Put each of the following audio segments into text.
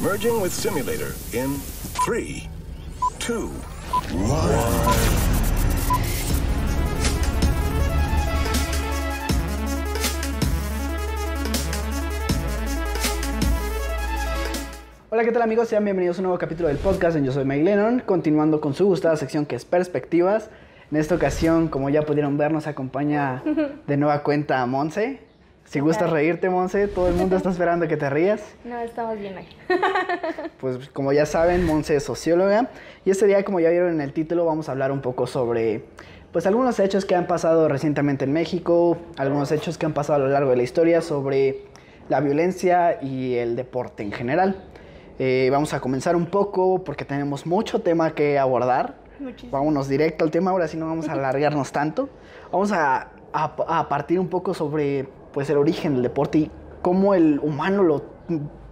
Merging with simulator in 3, 2, 1. Hola, ¿qué tal amigos? Sean bienvenidos a un nuevo capítulo del podcast en Yo Soy Mike Lennon, continuando con su gustada sección que es Perspectivas. En esta ocasión, como ya pudieron ver, nos acompaña de nueva cuenta Monse. Si gustas reírte, Monse, todo el mundo está esperando que te rías. No, estamos bien aquí. Pues como ya saben, Monse es socióloga y este día, como ya vieron en el título, vamos a hablar un poco sobre pues algunos hechos que han pasado recientemente en México, algunos hechos que han pasado a lo largo de la historia sobre la violencia y el deporte en general. Vamos a comenzar un poco porque tenemos mucho tema que abordar. Muchísimo. Vámonos directo al tema, ahora sí no vamos a alargarnos tanto. Vamos a partir un poco sobre pues el origen del deporte y cómo el humano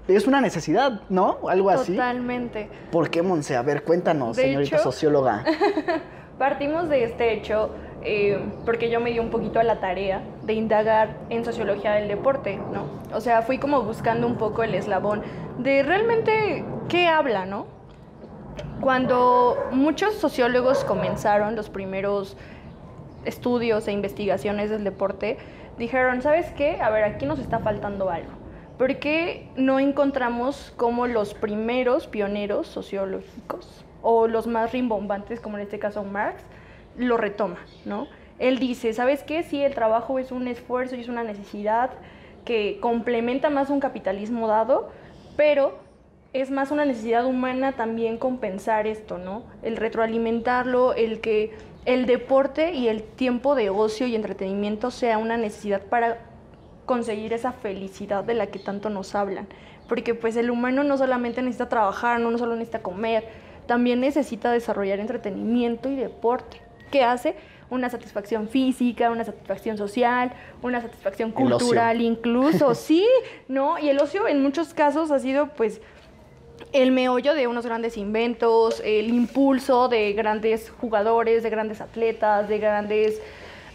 es una necesidad, ¿no? Algo así. Totalmente. ¿Por qué, Monse? A ver, cuéntanos, De señorita hecho, socióloga. Partimos de este hecho porque yo me di un poquito a la tarea de indagar en sociología del deporte, ¿no? O sea, fui como buscando un poco el eslabón de realmente qué habla, ¿no? Cuando muchos sociólogos comenzaron los primeros estudios e investigaciones del deporte, dijeron, ¿sabes qué? A ver, aquí nos está faltando algo. ¿Por qué no encontramos como los primeros pioneros sociológicos o los más rimbombantes, como en este caso Marx, lo retoma, ¿no? Él dice, ¿sabes qué? Sí, el trabajo es un esfuerzo y es una necesidad que complementa más un capitalismo dado, pero es más una necesidad humana también compensar esto, ¿no? El retroalimentarlo, el que el deporte y el tiempo de ocio y entretenimiento sea una necesidad para conseguir esa felicidad de la que tanto nos hablan. Porque pues el humano no solamente necesita trabajar, no solo necesita comer, también necesita desarrollar entretenimiento y deporte. ¿Qué hace? Una satisfacción física, una satisfacción social, una satisfacción cultural incluso, sí, ¿no? Y el ocio en muchos casos ha sido pues el meollo de unos grandes inventos, el impulso de grandes jugadores, de grandes atletas, de grandes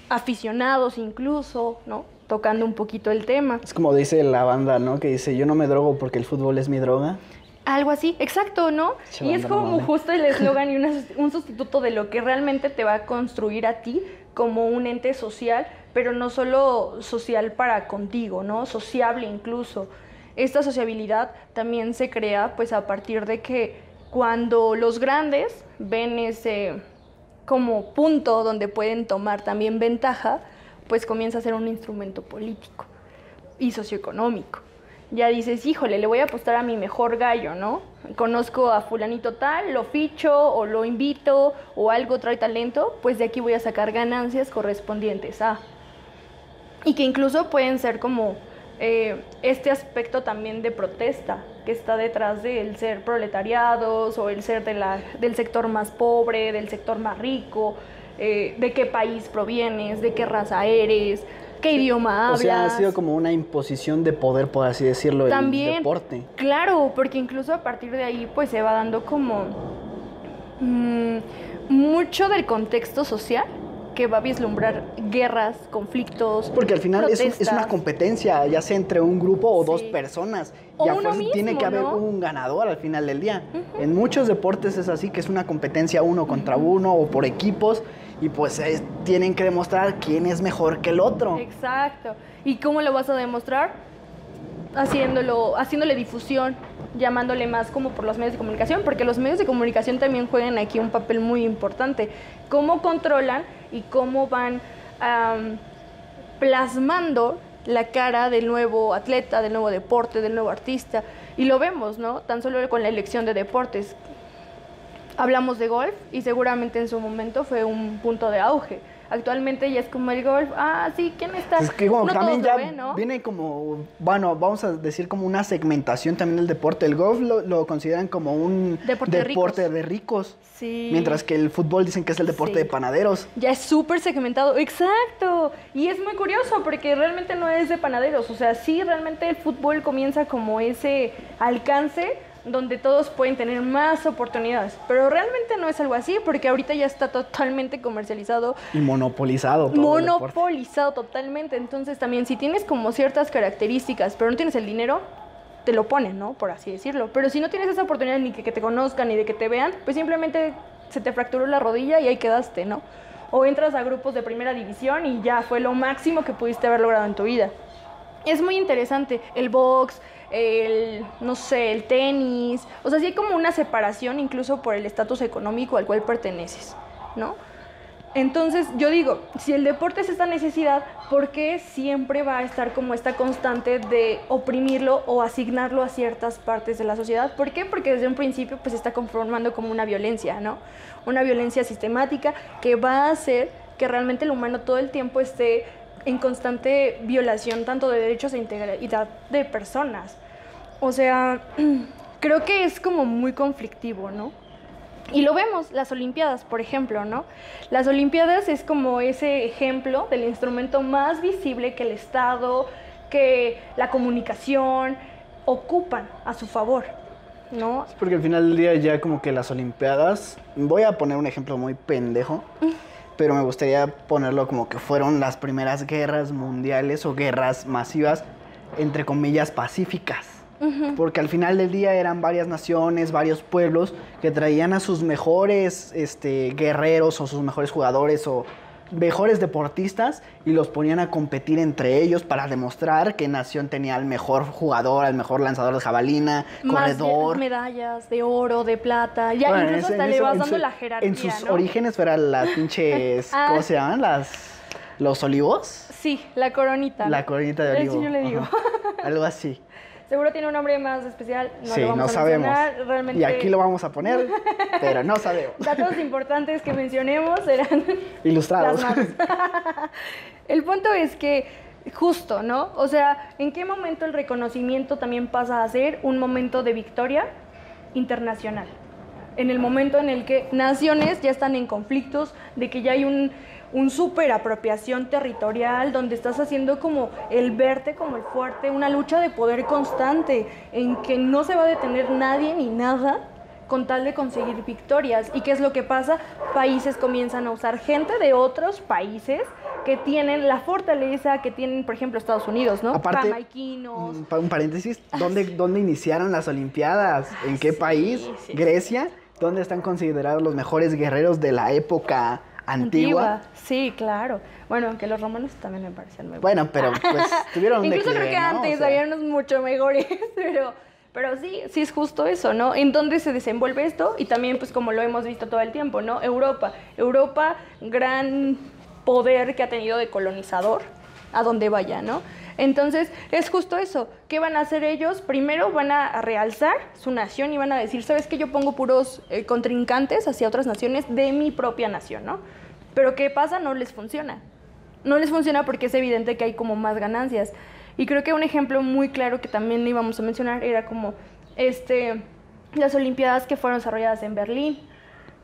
aficionados incluso, ¿no? Tocando un poquito el tema. Es como dice la banda, ¿no? Que dice, yo no me drogo porque el fútbol es mi droga. Algo así, exacto, ¿no? Che, y es como justo el eslogan y un sustituto de lo que realmente te va a construir a ti como un ente social, pero no solo social para contigo, ¿no? Sociable incluso. Esta sociabilidad también se crea pues a partir de que cuando los grandes ven ese como punto donde pueden tomar también ventaja, pues comienza a ser un instrumento político y socioeconómico. Ya dices, híjole, le voy a apostar a mi mejor gallo, ¿no? Conozco a fulanito tal, lo ficho o lo invito o algo trae talento, pues de aquí voy a sacar ganancias correspondientes a. Y que incluso pueden ser como este aspecto también de protesta que está detrás del ser proletariados o el ser del sector más pobre, del sector más rico, de qué país provienes, de qué raza eres, qué idioma hablas. O sea, ha sido como una imposición de poder, por así decirlo, también, el deporte. Claro, porque incluso a partir de ahí pues se va dando como mucho del contexto social que va a vislumbrar guerras, conflictos, porque al final es una protestas. competencia, ya sea entre un grupo o dos personas. O y a uno fuerza mismo, tiene que haber ¿no? un ganador al final del día. En muchos deportes es así, que es una competencia uno contra uno o por equipos. Y pues tienen que demostrar quién es mejor que el otro. Exacto. ¿Y cómo lo vas a demostrar? Haciéndole difusión, llamándole más como por los medios de comunicación, porque los medios de comunicación también juegan aquí un papel muy importante. Cómo controlan y cómo van plasmando la cara del nuevo atleta, del nuevo deporte, del nuevo artista. Y lo vemos, ¿no? Tan solo con la elección de deportes. Hablamos de golf y seguramente en su momento fue un punto de auge. Actualmente ya es como el golf, sí, ¿quién está? Es que como no también todos ya lo ven, ¿no? viene como, bueno, vamos a decir como una segmentación también del deporte. El golf lo consideran como un deporte de ricos. Sí. Mientras que el fútbol dicen que es el deporte de panaderos. Ya es súper segmentado, exacto. Y es muy curioso porque realmente no es de panaderos. O sea, sí, realmente el fútbol comienza como ese alcance donde todos pueden tener más oportunidades, pero realmente no es algo así, porque ahorita ya está totalmente comercializado y monopolizado todo monopolizado totalmente. Entonces también si tienes como ciertas características pero no tienes el dinero, te lo ponen, ¿no? Por así decirlo. Pero si no tienes esa oportunidad ni que te conozcan ni de que te vean, pues simplemente se te fracturó la rodilla y ahí quedaste, ¿no? O entras a grupos de primera división y ya fue lo máximo que pudiste haber logrado en tu vida. Es muy interesante el box, no sé, el tenis. O sea, sí hay como una separación incluso por el estatus económico al cual perteneces, ¿no? Entonces, yo digo, si el deporte es esta necesidad, ¿por qué siempre va a estar como esta constante de oprimirlo o asignarlo a ciertas partes de la sociedad? ¿Por qué? Porque desde un principio pues se está conformando como una violencia, ¿no? Una violencia sistemática que va a hacer que realmente el humano todo el tiempo esté en constante violación tanto de derechos e integridad de personas. O sea, creo que es como muy conflictivo, ¿no? Y lo vemos, las Olimpiadas, por ejemplo, ¿no? Las Olimpiadas es como ese ejemplo del instrumento más visible que el Estado, que la comunicación ocupan a su favor, ¿no? Sí, porque al final del día ya como que las Olimpiadas, voy a poner un ejemplo muy pendejo, pero me gustaría ponerlo como que fueron las primeras guerras mundiales o guerras masivas, entre comillas, pacíficas. Porque al final del día eran varias naciones, varios pueblos que traían a sus mejores guerreros o sus mejores jugadores o mejores deportistas y los ponían a competir entre ellos para demostrar qué nación tenía al mejor jugador, al mejor lanzador de jabalina, corredor. Más medallas de oro, de plata, ya bueno, incluso hasta le vas dando la jerarquía, en sus ¿no? orígenes eran las pinches, ¿cómo se llaman? ¿Los olivos? Sí, la coronita. La coronita de olivo. Sí, yo le digo. Algo así. Seguro tiene un nombre más especial, no sí, lo vamos no a sabemos. Realmente... Y aquí lo vamos a poner, pero no sabemos. Datos importantes que mencionemos eran... Ilustrados. El punto es que, justo, ¿no? O sea, ¿en qué momento el reconocimiento también pasa a ser un momento de victoria internacional? En el momento en el que naciones ya están en conflictos, de que ya hay un súper apropiación territorial, donde estás haciendo como el verte como el fuerte, una lucha de poder constante, en que no se va a detener nadie ni nada con tal de conseguir victorias. ¿Y qué es lo que pasa? Países comienzan a usar gente de otros países que tienen la fortaleza que tienen, por ejemplo, Estados Unidos, ¿no? Aparte, jamaiquinos. Un paréntesis, ¿dónde iniciaron las Olimpiadas? ¿En qué país? Sí. ¿Grecia? ¿Dónde están considerados los mejores guerreros de la época antigua? Sí, claro. Bueno, aunque los romanos también me parecían muy buenos. Bueno, pero pues tuvieron un incluso declive, creo que ¿no? antes había unos mucho mejores, pero sí es justo eso, ¿no? En dónde se desenvuelve esto y también pues como lo hemos visto todo el tiempo, ¿no? Europa, gran poder que ha tenido de colonizador a donde vaya, ¿no? Entonces, es justo eso. ¿Qué van a hacer ellos? Primero van a realzar su nación y van a decir, ¿sabes qué? Yo pongo puros contrincantes hacia otras naciones de mi propia nación, ¿no? Pero ¿qué pasa? No les funciona. No les funciona porque es evidente que hay como más ganancias. Y creo que un ejemplo muy claro que también íbamos a mencionar era como las Olimpiadas que fueron desarrolladas en Berlín.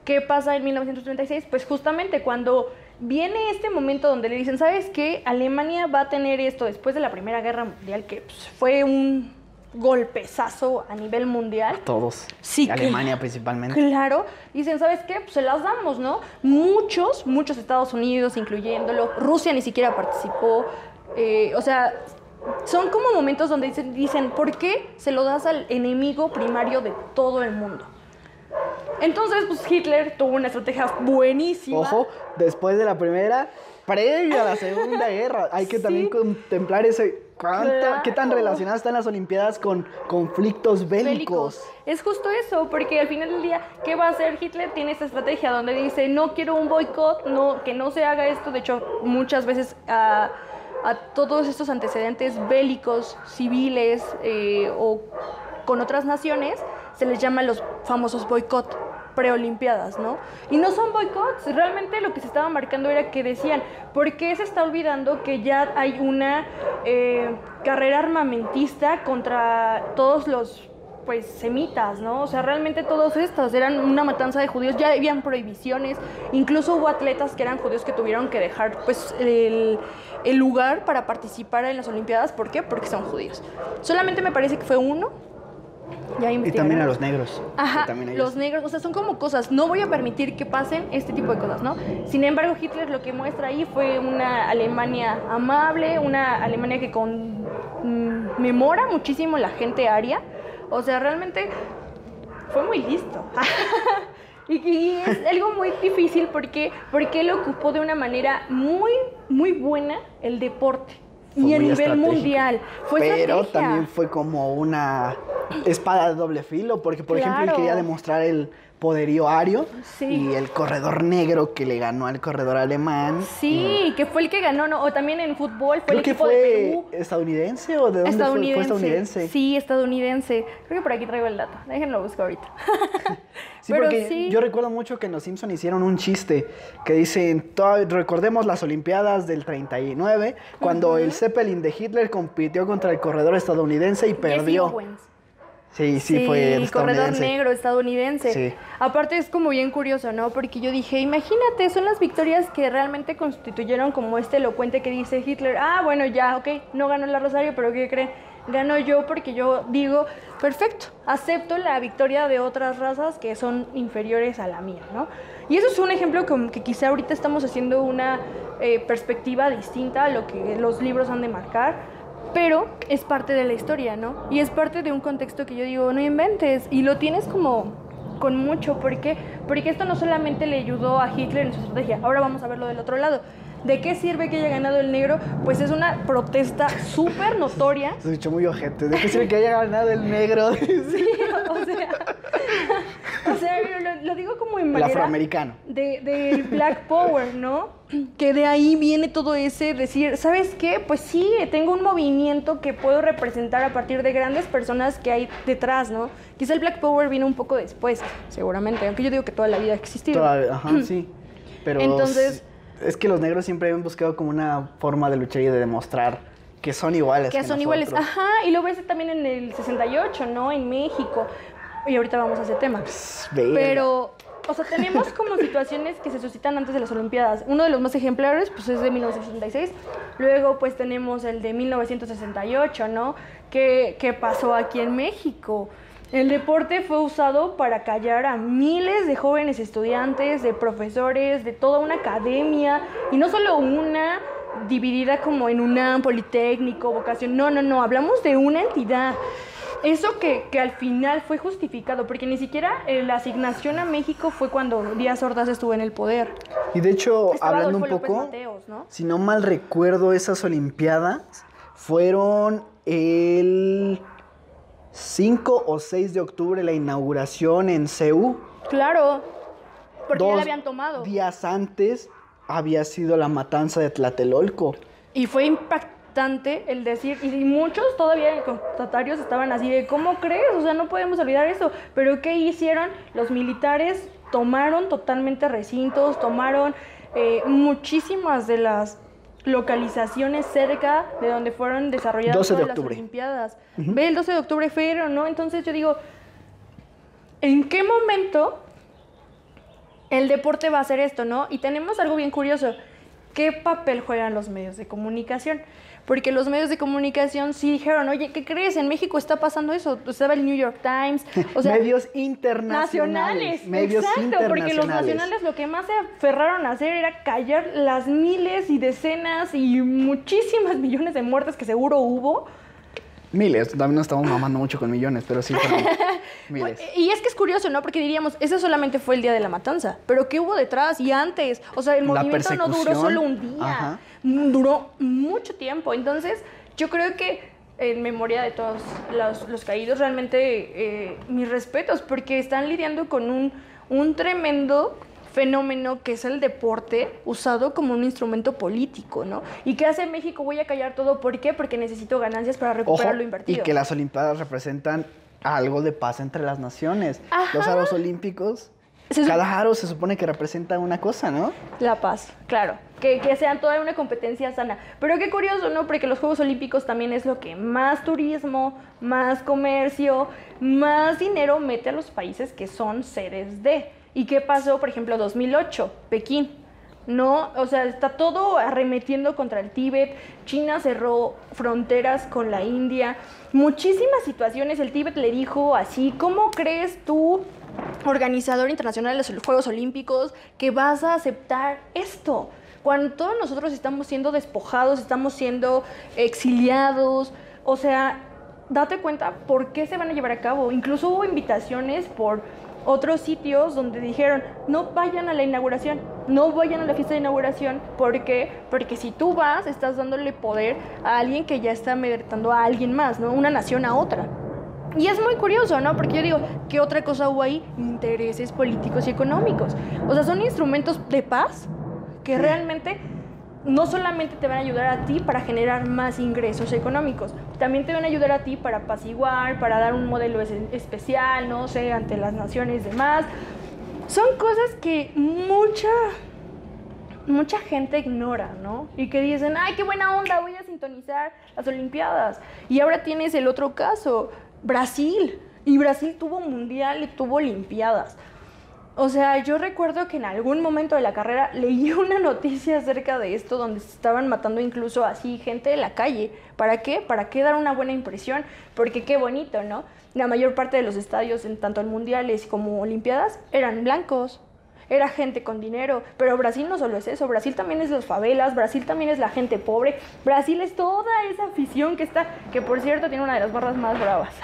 ¿Qué pasa en 1936? Pues justamente cuando viene este momento donde le dicen, ¿sabes qué? Alemania va a tener esto después de la Primera Guerra Mundial, que pues, fue un golpezazo a nivel mundial. A todos. Sí, Alemania principalmente. Claro. Dicen, ¿sabes qué? Pues se las damos, ¿no? Muchos Estados Unidos, incluyéndolo. Rusia ni siquiera participó. O sea, son como momentos donde dicen, ¿por qué se lo das al enemigo primario de todo el mundo? Entonces, pues Hitler tuvo una estrategia buenísima. Ojo, después de la primera, previo a la Segunda Guerra, hay que también contemplar ese... Claro. ¿Qué tan relacionadas están las Olimpiadas con conflictos bélicos? Es justo eso, porque al final del día, ¿qué va a hacer Hitler? Tiene esta estrategia donde dice, no quiero un boicot, que no se haga esto. De hecho, muchas veces a todos estos antecedentes bélicos, civiles o con otras naciones, se les llama los famosos boicot preolimpiadas, ¿no? Y no son boicots, realmente lo que se estaba marcando era que decían, ¿por qué se está olvidando que ya hay una carrera armamentista contra todos los, pues, semitas, ¿no? O sea, realmente todos estos eran una matanza de judíos, ya habían prohibiciones, incluso hubo atletas que eran judíos que tuvieron que dejar, pues, el lugar para participar en las Olimpiadas. ¿Por qué? Porque son judíos. Solamente me parece que fue uno Ya Y también a investigaremos. los negros. Ajá, que también ellos- los negros, o sea, son como cosas, no voy a permitir que pasen este tipo de cosas, ¿no? Sin embargo, Hitler lo que muestra ahí fue una Alemania amable, una Alemania que conmemora muchísimo la gente aria, o sea, realmente fue muy listo. Y es algo muy difícil porque él ocupó de una manera muy, muy buena el deporte. Fue Y a muy nivel estratégico. mundial. Fue Pero estrategia. también fue como una espada de doble filo, porque por ejemplo él Claro. quería demostrar el poderío ario Sí. y el corredor negro que le ganó al corredor alemán. Sí, que fue el que ganó, ¿no? O también en fútbol fue Creo el que equipo de fue Perú. estadounidense o de dónde fue estadounidense. Sí, estadounidense. Creo que por aquí traigo el dato. Déjenlo buscar ahorita. Sí, Pero porque sí. yo recuerdo mucho que en Los Simpson hicieron un chiste que dicen, recordemos las Olimpiadas del 39, cuando el Zeppelin de Hitler compitió contra el corredor estadounidense y Jesse perdió. Owens. Sí, fue corredor estadounidense. negro estadounidense. Sí. Aparte es como bien curioso, ¿no? Porque yo dije, imagínate, son las victorias que realmente constituyeron como este elocuente que dice Hitler, bueno, ya, ok, no ganó la Rosario, pero ¿qué creen? Gano yo porque yo digo, perfecto, acepto la victoria de otras razas que son inferiores a la mía, ¿no? Y eso es un ejemplo como que quizá ahorita estamos haciendo una perspectiva distinta a lo que los libros han de marcar, pero es parte de la historia, ¿no? Y es parte de un contexto que yo digo, no inventes, y lo tienes como con mucho, ¿por qué? Porque esto no solamente le ayudó a Hitler en su estrategia, ahora vamos a verlo del otro lado. ¿De qué sirve que haya ganado el negro? Pues es una protesta súper notoria. Se escuchó muy ojete. ¿De qué sirve que haya ganado el negro? Sí, o sea, lo digo como en El manera afroamericano. del Black Power, ¿no? Que de ahí viene todo ese decir, ¿sabes qué? Pues sí, tengo un movimiento que puedo representar a partir de grandes personas que hay detrás, ¿no? Quizá el Black Power vino un poco después, seguramente, aunque yo digo que toda la vida ha existido. Ajá, sí. Pero Entonces- es que los negros siempre han buscado como una forma de luchar y de demostrar que son iguales. Que son iguales, nosotros. ajá, y lo ves también en el 68, ¿no? En México. Y ahorita vamos a ese tema. Verga. Pero, o sea, tenemos como situaciones que se suscitan antes de las Olimpiadas. Uno de los más ejemplares, pues, es de 1966. Luego, pues, tenemos el de 1968, ¿no? ¿Qué pasó aquí en México? El deporte fue usado para callar a miles de jóvenes estudiantes, de profesores, de toda una academia. Y no solo una dividida como en UNAM, Politécnico, Vocación. No, hablamos de una entidad. Eso que al final fue justificado, porque ni siquiera la asignación a México fue cuando Díaz Ordaz estuvo en el poder. Y de hecho, Estaba hablando un Adolfo López poco, Mateos, ¿no? si no mal recuerdo, esas Olimpiadas fueron el 5 o 6 de octubre, la inauguración en CEU. Claro, porque ya 2 la habían tomado. días antes había sido la matanza de Tlatelolco. Y fue impactante el decir, y muchos todavía constatarios estaban así de, ¿cómo crees? O sea, no podemos olvidar eso. Pero ¿qué hicieron? Los militares tomaron totalmente recintos, tomaron muchísimas de las localizaciones cerca de donde fueron desarrolladas 12 de todas las octubre. Olimpiadas. Ve, el 12 de octubre fueron, ¿no? Entonces yo digo, ¿en qué momento el deporte va a hacer esto, no? Y tenemos algo bien curioso. ¿Qué papel juegan los medios de comunicación? Porque los medios de comunicación sí dijeron, oye, ¿qué crees? En México está pasando eso. Estaba el New York Times. O sea, medios internacionales. Medios exacto, internacionales. porque los nacionales lo que más se aferraron a hacer era callar las miles y decenas y muchísimas millones de muertes que seguro hubo. Miles, también no estamos mamando mucho con millones, pero sí fueron miles. Y es que es curioso, ¿no? Porque diríamos, ese solamente fue el día de la matanza, pero ¿qué hubo detrás y antes? O sea, el La movimiento no duró persecución. solo un día, Ajá. duró mucho tiempo. Entonces, yo creo que en memoria de todos los caídos, realmente mis respetos, porque están lidiando con un tremendo fenómeno que es el deporte usado como un instrumento político, ¿no? ¿Y qué hace México? Voy a callar todo. ¿Por qué? Porque necesito ganancias para recuperar lo invertido. Y que las Olimpiadas representan algo de paz entre las naciones. Ajá. Los aros olímpicos, cada aro se supone que representa una cosa, ¿no? La paz, claro. Que sean toda una competencia sana. Pero qué curioso, ¿no? Porque los Juegos Olímpicos también es lo que más turismo, más comercio, más dinero mete a los países que son sedes de. ¿Y qué pasó, por ejemplo, 2008, Pekín? ¿no? O sea, está todo arremetiendo contra el Tíbet. China cerró fronteras con la India. Muchísimas situaciones. El Tíbet le dijo así, ¿cómo crees tú, organizador internacional de los Juegos Olímpicos, que vas a aceptar esto? Cuando todos nosotros estamos siendo despojados, estamos siendo exiliados, o sea, date cuenta por qué se van a llevar a cabo. Incluso hubo invitaciones por otros sitios donde dijeron, no vayan a la inauguración, no vayan a la fiesta de inauguración. ¿Por qué? Porque si tú vas, estás dándole poder a alguien que ya está amedrentando a alguien más, ¿no? Una nación a otra. Y es muy curioso, ¿no? Porque yo digo, ¿qué otra cosa hubo ahí? Intereses políticos y económicos. O sea, son instrumentos de paz que realmente no solamente te van a ayudar a ti para generar más ingresos económicos, también te van a ayudar a ti para apaciguar, para dar un modelo especial, no sé, ante las naciones demás. Son cosas que mucha gente ignora, ¿no? Y que dicen, ay, qué buena onda, voy a sintonizar las Olimpiadas. Y ahora tienes el otro caso, Brasil. Y Brasil tuvo mundial y tuvo Olimpiadas. O sea, yo recuerdo que en algún momento de la carrera leí una noticia acerca de esto donde se estaban matando incluso así gente de la calle. ¿Para qué? ¿Para qué dar una buena impresión? Porque qué bonito, ¿no? La mayor parte de los estadios, en tanto en mundiales como olimpiadas, eran blancos. Era gente con dinero. Pero Brasil no solo es eso. Brasil también es las favelas. Brasil también es la gente pobre. Brasil es toda esa afición que está... Que por cierto tiene una de las barras más bravas.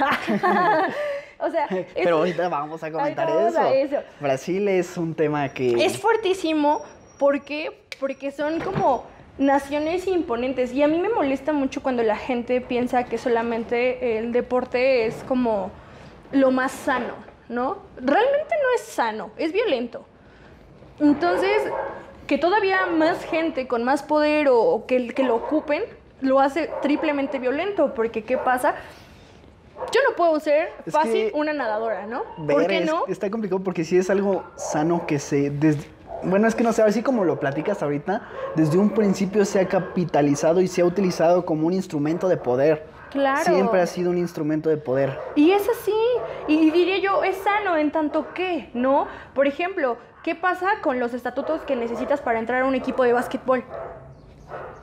O sea, pero ahorita vamos a comentar eso. Brasil es un tema que... Es fuertísimo. ¿Por qué? Porque son como naciones imponentes. Y a mí me molesta mucho cuando la gente piensa que solamente el deporte es como lo más sano, ¿no? Realmente no es sano, es violento. Entonces, que todavía más gente con más poder o que lo ocupen, lo hace triplemente violento. Porque, ¿qué pasa? Yo no puedo ser fácil una nadadora, ¿no? ¿Por qué no? Está complicado porque sí es algo sano que bueno, es que no sé, así como lo platicas ahorita, desde un principio se ha capitalizado y se ha utilizado como un instrumento de poder. Claro. Siempre ha sido un instrumento de poder. Y es así. Y diría yo, es sano en tanto que, ¿no? Por ejemplo, ¿qué pasa con los estatutos que necesitas para entrar a un equipo de básquetbol?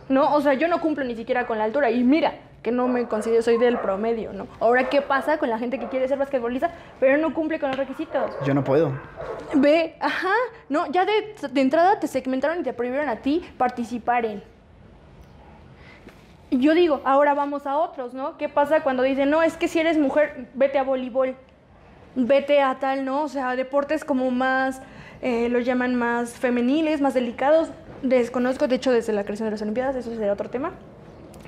¿No? O sea, yo no cumplo ni siquiera con la altura. Y mira, que no me considero, soy del promedio, ¿no? Ahora, ¿qué pasa con la gente que quiere ser basquetbolista, pero no cumple con los requisitos? Yo no puedo. Ve, ajá, no, ya de entrada te segmentaron y te prohibieron a ti participar en. Y yo digo, ahora vamos a otros, ¿no? ¿Qué pasa cuando dicen, no, es que si eres mujer, vete a voleibol, vete a tal, ¿no? O sea, deportes como más, los llaman más femeniles, más delicados. Desconozco, de hecho, desde la creación de las Olimpiadas, eso sería otro tema,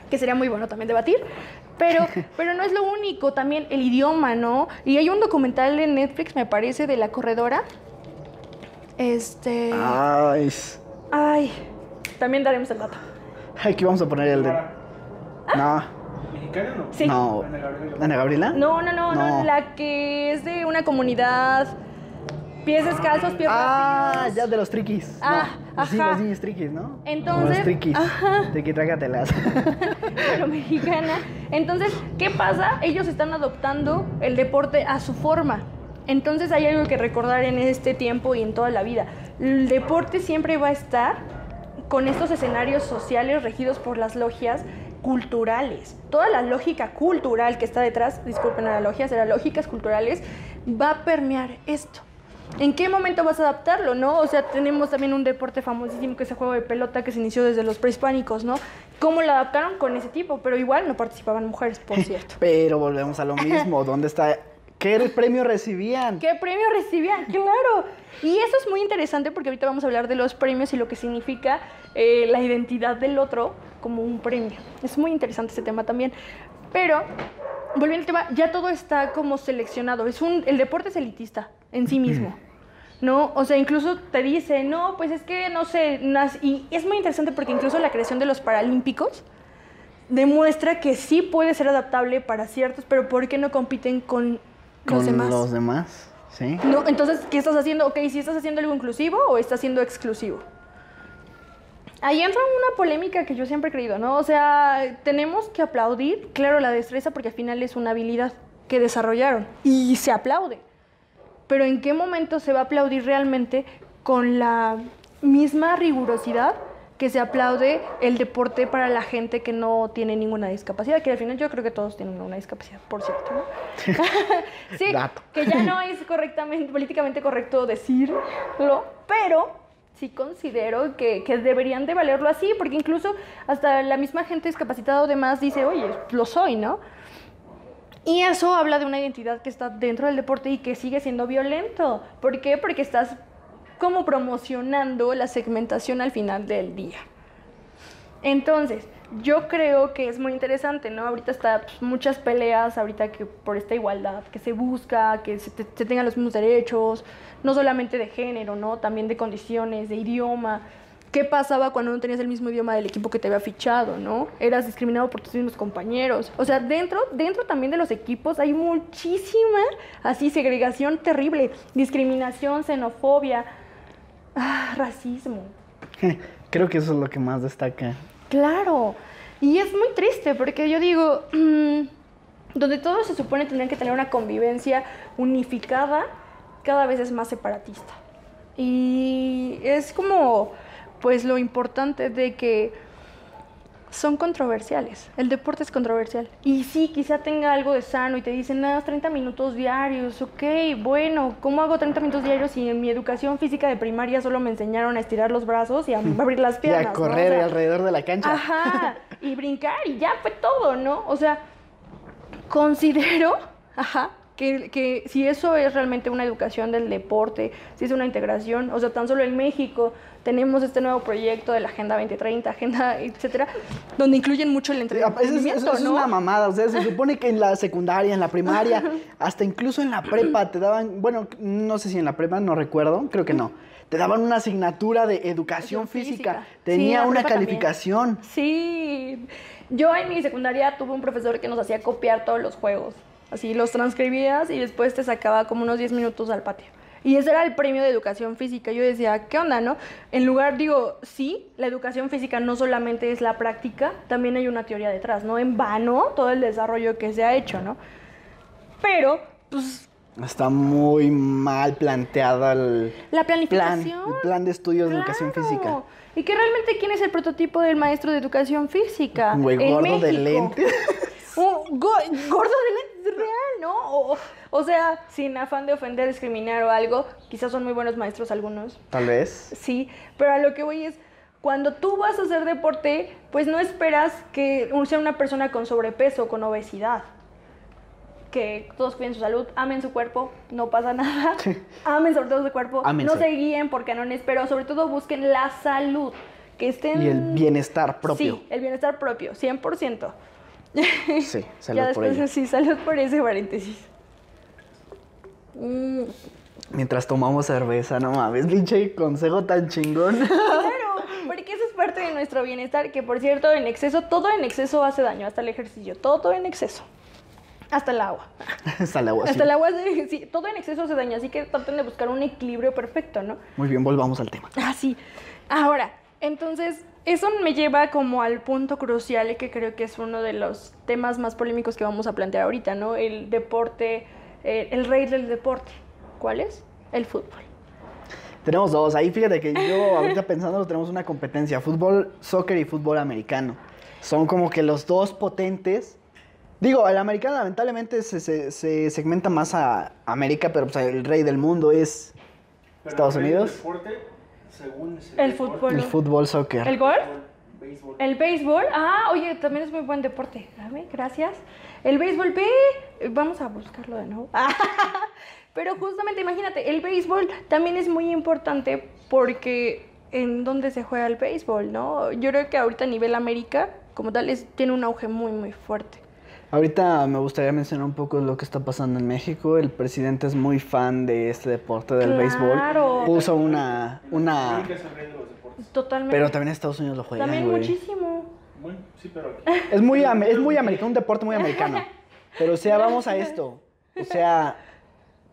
que sería muy bueno también debatir, pero no es lo único, también el idioma, ¿no? Y hay un documental en Netflix, me parece, de la corredora. Ay, también daremos el dato. Aquí vamos a poner el de... No. ¿Mexicana no? Sí. No. ¿Ana Gabriela? No, la que es de una comunidad... Pies descalzos, pies rápidos. Ya de los triquis. Ajá. Los niños triquis, ¿no? Entonces, los triquis. ajá. Triqui-trácatelas. Pero mexicana. Entonces, ¿qué pasa? Ellos están adoptando el deporte a su forma. Entonces hay algo que recordar en este tiempo y en toda la vida. El deporte siempre va a estar con estos escenarios sociales regidos por las logias culturales. Toda la lógica cultural que está detrás, disculpen a las logias, de las lógicas culturales, va a permear esto. ¿En qué momento vas a adaptarlo, no? O sea, tenemos también un deporte famosísimo que es el juego de pelota que se inició desde los prehispánicos, ¿no? ¿Cómo lo adaptaron con ese tipo? Pero igual no participaban mujeres, por cierto. Pero volvemos a lo mismo. ¿Dónde está? ¿Qué premio recibían? ¿Qué premio recibían? ¡Claro! Y eso es muy interesante porque ahorita vamos a hablar de los premios y lo que significa la identidad del otro como un premio. Es muy interesante ese tema también. Pero, volviendo al tema, ya todo está como seleccionado. El deporte es elitista en sí mismo, ¿no? O sea, incluso te dice, no, pues es que, no sé, y es muy interesante porque incluso la creación de los Paralímpicos demuestra que sí puede ser adaptable para ciertos, pero ¿por qué no compiten con los demás? Con los demás, sí. No, entonces, ¿qué estás haciendo? Ok, ¿si estás haciendo algo inclusivo o estás siendo exclusivo? Ahí entra una polémica que yo siempre he creído, ¿no? O sea, tenemos que aplaudir, claro, la destreza porque al final es una habilidad que desarrollaron y se aplaude. Pero ¿en qué momento se va a aplaudir realmente con la misma rigurosidad que se aplaude el deporte para la gente que no tiene ninguna discapacidad, que al final yo creo que todos tienen una discapacidad, por cierto, ¿no? Sí, Dato. que ya no es políticamente correcto decirlo, pero sí considero que deberían de valerlo así, porque incluso hasta la misma gente discapacitada o demás dice, oye, lo soy, ¿no? Y eso habla de una identidad que está dentro del deporte y que sigue siendo violento. ¿Por qué? Porque estás como promocionando la segmentación al final del día. Entonces, yo creo que es muy interesante, ¿no? Ahorita está muchas peleas, ahorita que por esta igualdad que se busca, que se tengan los mismos derechos, no solamente de género, ¿no? También de condiciones, de idioma. ¿Qué pasaba cuando no tenías el mismo idioma del equipo que te había fichado, no? Eras discriminado por tus mismos compañeros. O sea, dentro también de los equipos hay muchísima, así, segregación terrible, discriminación, xenofobia, racismo. Creo que eso es lo que más destaca. Claro, y es muy triste porque yo digo, donde todos se supone tendrían que tener una convivencia unificada, cada vez es más separatista. Y es como, pues lo importante de que son controversiales, el deporte es controversial. Y sí, quizá tenga algo de sano y te dicen, nada, 30 minutos diarios, ok, bueno, ¿cómo hago 30 minutos diarios si en mi educación física de primaria solo me enseñaron a estirar los brazos y a abrir las piernas? Y a correr, ¿no? O sea, alrededor de la cancha. Ajá, y brincar y ya fue todo, ¿no? O sea, considero, que si eso es realmente una educación del deporte, si es una integración, o sea, tan solo en México tenemos este nuevo proyecto de la Agenda 2030, Agenda, etcétera, donde incluyen mucho el entretenimiento, eso es una mamada, o sea, se supone que en la secundaria, en la primaria, hasta incluso en la prepa te daban, bueno, no sé si en la prepa, no recuerdo, creo que no, te daban una asignatura de educación física, tenía sí, una calificación. También. Sí, yo en mi secundaria tuve un profesor que nos hacía copiar todos los juegos, así los transcribías y después te sacaba como unos 10 minutos al patio. Y ese era el premio de educación física. Yo decía, ¿qué onda, no? En lugar, digo, sí, la educación física no solamente es la práctica, también hay una teoría detrás, no en vano todo el desarrollo que se ha hecho, ¿no? Pero, pues... Está muy mal planteada la planificación. El plan de estudios de educación física. Y que realmente, ¿quién es el prototipo del maestro de educación física? Un güey gordo de lentes. Un gordo de lentes, real, ¿no? O sea, sin afán de ofender, discriminar o algo, quizás son muy buenos maestros algunos. Tal vez. Sí, pero a lo que voy es, cuando tú vas a hacer deporte, pues no esperas que sea una persona con sobrepeso, con obesidad. Que todos cuiden su salud, amen su cuerpo, no pasa nada. Amen sobre todo su cuerpo, Ámense. No se guíen por canones, pero sobre todo busquen la salud. Que estén... Y el bienestar propio. Sí, el bienestar propio, 100%. Sí, salud ya por después, ello. Sí, salud por ese paréntesis. Mientras tomamos cerveza, no mames, pinche consejo tan chingón. Claro, porque eso es parte de nuestro bienestar, que por cierto, en exceso, todo en exceso hace daño, hasta el ejercicio, todo en exceso. Hasta el agua. Hasta el agua, Hasta el agua, sí, todo en exceso hace daño, así que traten de buscar un equilibrio perfecto, ¿no? Muy bien, volvamos al tema. Sí. Ahora, entonces, eso me lleva como al punto crucial y que creo que es uno de los temas más polémicos que vamos a plantear ahorita, ¿no? El deporte, el rey del deporte. ¿Cuál es? El fútbol. Tenemos dos. Ahí fíjate que yo ahorita pensándolo tenemos una competencia. Fútbol, soccer y fútbol americano. Son como que los dos potentes. Digo, el americano lamentablemente se segmenta más a América, pero pues el rey del mundo es Estados Unidos. El deporte, según El fútbol. El fútbol, soccer. ¿El golf? béisbol. El béisbol. Oye, también es muy buen deporte. Gracias. El béisbol, vamos a buscarlo de nuevo. Pero justamente, imagínate, el béisbol también es muy importante porque en dónde se juega el béisbol, ¿no? Yo creo que ahorita a nivel América, como tal, tiene un auge muy, muy fuerte. Ahorita me gustaría mencionar un poco lo que está pasando en México. El presidente es muy fan de este deporte del béisbol. Puso una... Tiene que ser rey de los deportes. Totalmente. Pero también Estados Unidos lo juega, También güey. muchísimo. Bueno, sí, pero... Es muy americano, un deporte muy americano. Pero o sea, vamos a esto. O sea,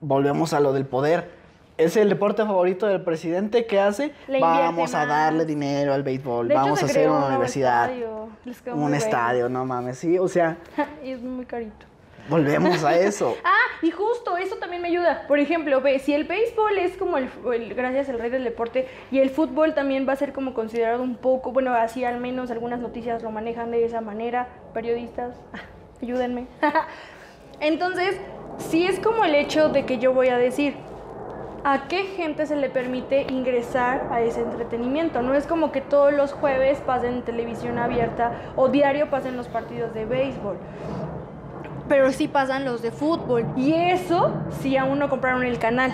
volvemos a lo del poder. Es el deporte favorito del presidente. ¿Qué hace? Vamos a darle dinero al béisbol. De hecho, Vamos se a hacer creó una un universidad. estadio. Les quedó Un muy estadio, no mames. Sí, o sea, bello. Y es muy carito. volvemos a eso. Y justo eso también me ayuda. Por ejemplo, ve, si el béisbol es como gracias al rey del deporte, y el fútbol también va a ser como considerado un poco, bueno, así al menos algunas noticias lo manejan de esa manera, periodistas, ayúdenme. Entonces, sí es como el hecho de que yo voy a decir, ¿a qué gente se le permite ingresar a ese entretenimiento? No es como que todos los jueves pasen en televisión abierta o diario pasen los partidos de béisbol, pero sí pasan los de fútbol. Y eso sí aún no compraron el canal,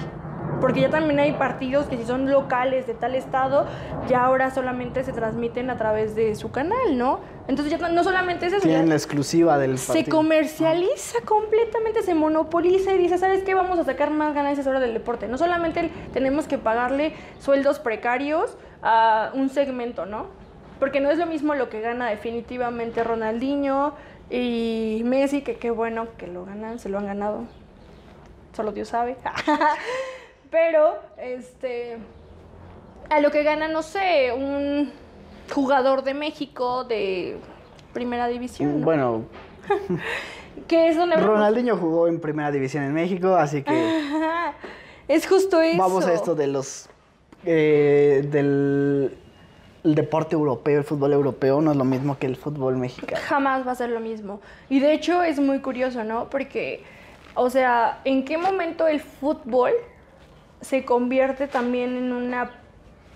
porque ya también hay partidos que si son locales de tal estado, ya ahora solamente se transmiten a través de su canal, ¿no? Entonces ya no solamente es eso. Tienen la exclusiva del partido. Se comercializa completamente, se monopoliza y dice, ¿sabes qué? Vamos a sacar más ganancias ahora del deporte. No solamente tenemos que pagarle sueldos precarios a un segmento, ¿no? Porque no es lo mismo lo que gana definitivamente Ronaldinho y Messi, que qué bueno que lo ganan, se lo han ganado. Solo Dios sabe. Pero, a lo que gana, no sé, un jugador de México de primera división, ¿no? Bueno, que es donde Ronaldinho jugó en primera división en México, así que es justo eso. vamos a esto de los del el deporte europeo, el fútbol europeo no es lo mismo que el fútbol mexicano. Jamás va a ser lo mismo. Y de hecho es muy curioso, ¿no? Porque, o sea, ¿en qué momento el fútbol se convierte también en una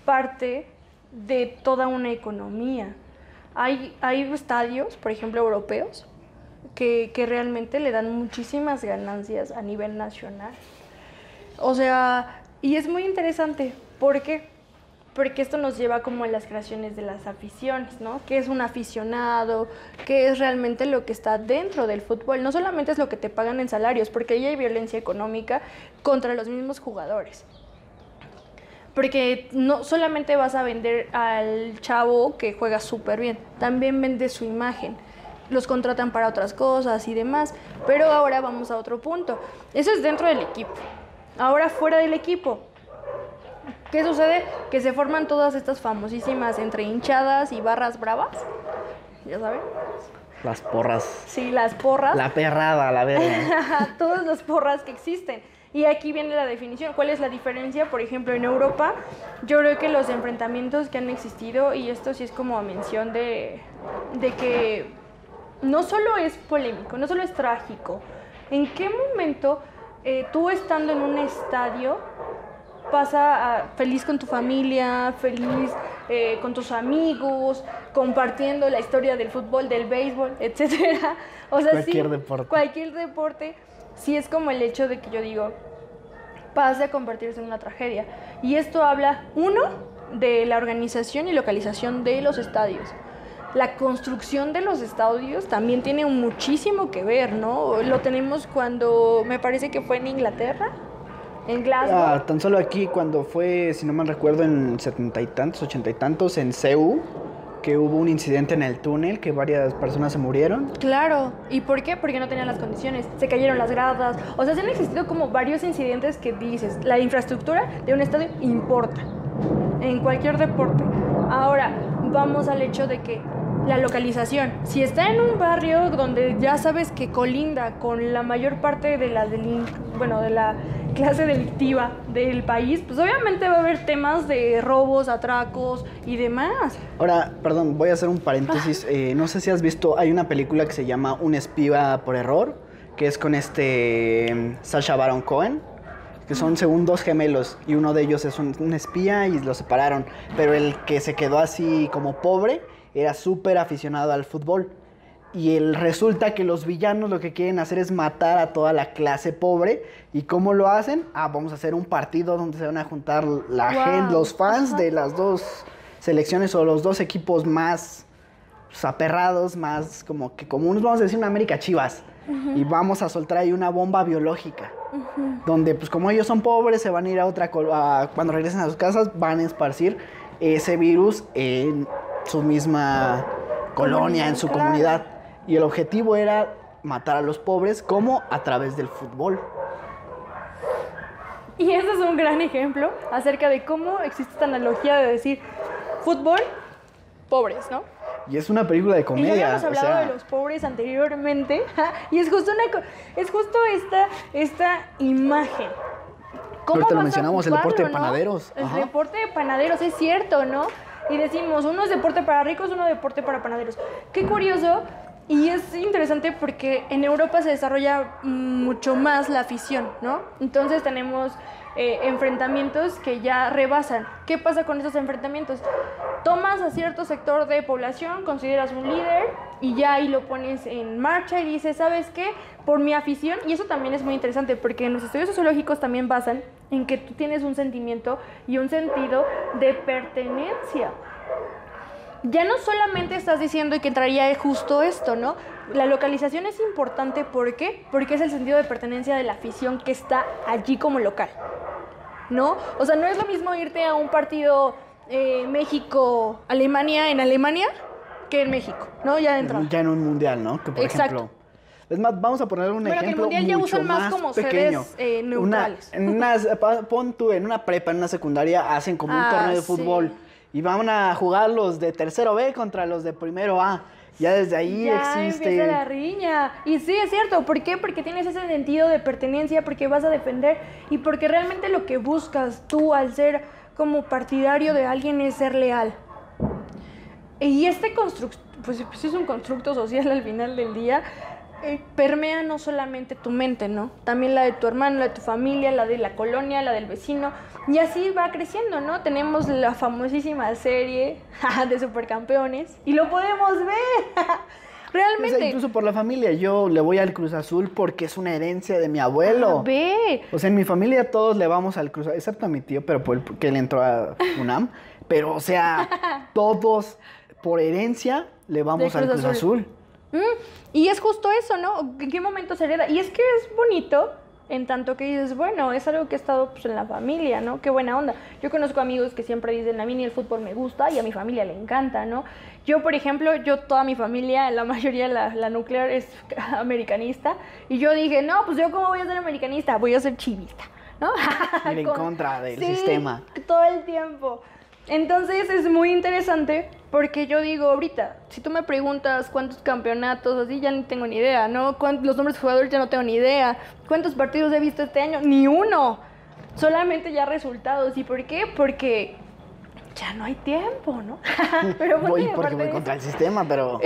parte de toda una economía? Hay estadios, por ejemplo, europeos, que realmente le dan muchísimas ganancias a nivel nacional. O sea, y es muy interesante, porque esto nos lleva como a las creaciones de las aficiones, ¿no? ¿Qué es un aficionado? ¿Qué es realmente lo que está dentro del fútbol? No solamente es lo que te pagan en salarios, porque ahí hay violencia económica contra los mismos jugadores. Porque no solamente vas a vender al chavo que juega súper bien, también vendes su imagen. Los contratan para otras cosas y demás. Pero ahora vamos a otro punto. Eso es dentro del equipo. Ahora fuera del equipo, ¿qué sucede? Que se forman todas estas famosísimas entre hinchadas y barras bravas. ¿Ya saben? Las porras. Sí, las porras. La perrada, la verga. Todas las porras que existen. Y aquí viene la definición. ¿Cuál es la diferencia? Por ejemplo, en Europa, yo creo que los enfrentamientos que han existido, y esto sí es como a mención de que no solo es polémico, no solo es trágico. ¿En qué momento tú estando en un estadio pasa feliz con tu familia, feliz con tus amigos, compartiendo la historia del fútbol, del béisbol, etcétera? O sea, cualquier sí, deporte. Cualquier deporte, sí es como el hecho de que yo digo, pase a convertirse en una tragedia. Y esto habla, uno, de la organización y localización de los estadios. La construcción de los estadios también tiene muchísimo que ver, ¿no? Lo tenemos cuando, me parece que fue en Inglaterra, en Glasgow. Tan solo aquí cuando fue, si no mal recuerdo, en 70 y tantos, 80 y tantos, en CEU, que hubo un incidente en el túnel, que varias personas se murieron. Claro, ¿y por qué? Porque no tenían las condiciones, se cayeron las gradas, o sea, se han existido como varios incidentes que dices, la infraestructura de un estadio importa, en cualquier deporte. Ahora, vamos al hecho de que la localización, si está en un barrio donde ya sabes que colinda con la mayor parte de la clase delictiva del país, pues obviamente va a haber temas de robos, atracos y demás. Ahora, perdón, voy a hacer un paréntesis. No sé si has visto, hay una película que se llama Un espía por error, que es con Sacha Baron Cohen, que son según dos gemelos, y uno de ellos es un espía y los separaron, pero el que se quedó así como pobre era súper aficionado al fútbol. Y resulta que los villanos lo que quieren hacer es matar a toda la clase pobre. ¿Y cómo lo hacen? Vamos a hacer un partido donde se van a juntar la gente, los fans de las dos selecciones o los dos equipos más aperrados, más como que comunes, vamos a decir una América Chivas. Y vamos a soltar ahí una bomba biológica. Donde pues como ellos son pobres, se van a ir cuando regresen a sus casas, van a esparcir ese virus en su misma colonia, en su comunidad. Y el objetivo era matar a los pobres, como a través del fútbol. Y ese es un gran ejemplo acerca de cómo existe esta analogía de decir fútbol, pobres, ¿no? Y es una película de Y comedia. ya habíamos hablado o sea, de los pobres anteriormente. Y es justo esta imagen. Ahorita lo vas a mencionamos, el deporte de ocuparlo, ¿no? panaderos. El Ajá. deporte de panaderos, es cierto, ¿no? Y decimos, uno es deporte para ricos, uno es deporte para panaderos. Qué curioso. Y es interesante porque en Europa se desarrolla mucho más la afición, ¿no? Entonces tenemos enfrentamientos que ya rebasan. ¿Qué pasa con esos enfrentamientos? Tomas a cierto sector de población, consideras un líder y ya ahí lo pones en marcha y dices, ¿sabes qué? Por mi afición, y eso también es muy interesante porque en los estudios sociológicos también basan en que tú tienes un sentimiento y un sentido de pertenencia. Ya no solamente estás diciendo que entraría justo esto, ¿no? La localización es importante, ¿por qué? Porque es el sentido de pertenencia de la afición que está allí como local, ¿no? O sea, no es lo mismo irte a un partido México-Alemania en Alemania que en México, ¿no? Ya dentro. Ya en un mundial, ¿no? Que por Exacto. ejemplo. Es más, vamos a poner un Bueno, que el ejemplo mundial ya mucho usan más como pequeño. sedes, neutrales. Pon tú en una prepa, en una secundaria, hacen como un Ah, torneo de sí. fútbol. Y van a jugar los de tercero B contra los de primero A. Ya desde ahí Ya existe. empieza la riña. Y sí, es cierto. ¿Por qué? Porque tienes ese sentido de pertenencia, porque vas a defender y porque realmente lo que buscas tú al ser como partidario de alguien es ser leal. Y este constructo, pues es un constructo social al final del día, permea no solamente tu mente, ¿no? También la de tu hermano, la de tu familia, la de la colonia, la del vecino. Y así va creciendo, ¿no? Tenemos la famosísima serie de Supercampeones y lo podemos ver. Realmente. O sea, incluso por la familia. Yo le voy al Cruz Azul porque es una herencia de mi abuelo. Ve. O sea, en mi familia todos le vamos al Cruz Azul, excepto a mi tío, pero porque él entró a UNAM. Pero, o sea, todos por herencia le vamos al Cruz Azul. Y es justo eso, ¿no? ¿En qué momento se hereda? Y es que es bonito en tanto que dices, bueno, es algo que ha estado pues, en la familia, ¿no? Qué buena onda. Yo conozco amigos que siempre dicen, a mí ni el fútbol me gusta y a mi familia le encanta, ¿no? Yo, por ejemplo, toda mi familia, la mayoría, la nuclear es americanista. Y yo dije, no, pues yo cómo voy a ser americanista, voy a ser chivista, ¿no? Ir en contra del Sí, sistema. todo el tiempo. Entonces es muy interesante porque yo digo ahorita, si tú me preguntas cuántos campeonatos, así ya ni tengo ni idea, ¿no? Los nombres de jugadores ya no tengo ni idea. ¿Cuántos partidos he visto este año? Ni uno. Solamente ya resultados. ¿Y por qué? Porque ya no hay tiempo, ¿no? Pero Voy bueno, porque aparte voy de contra eso- el sistema, pero...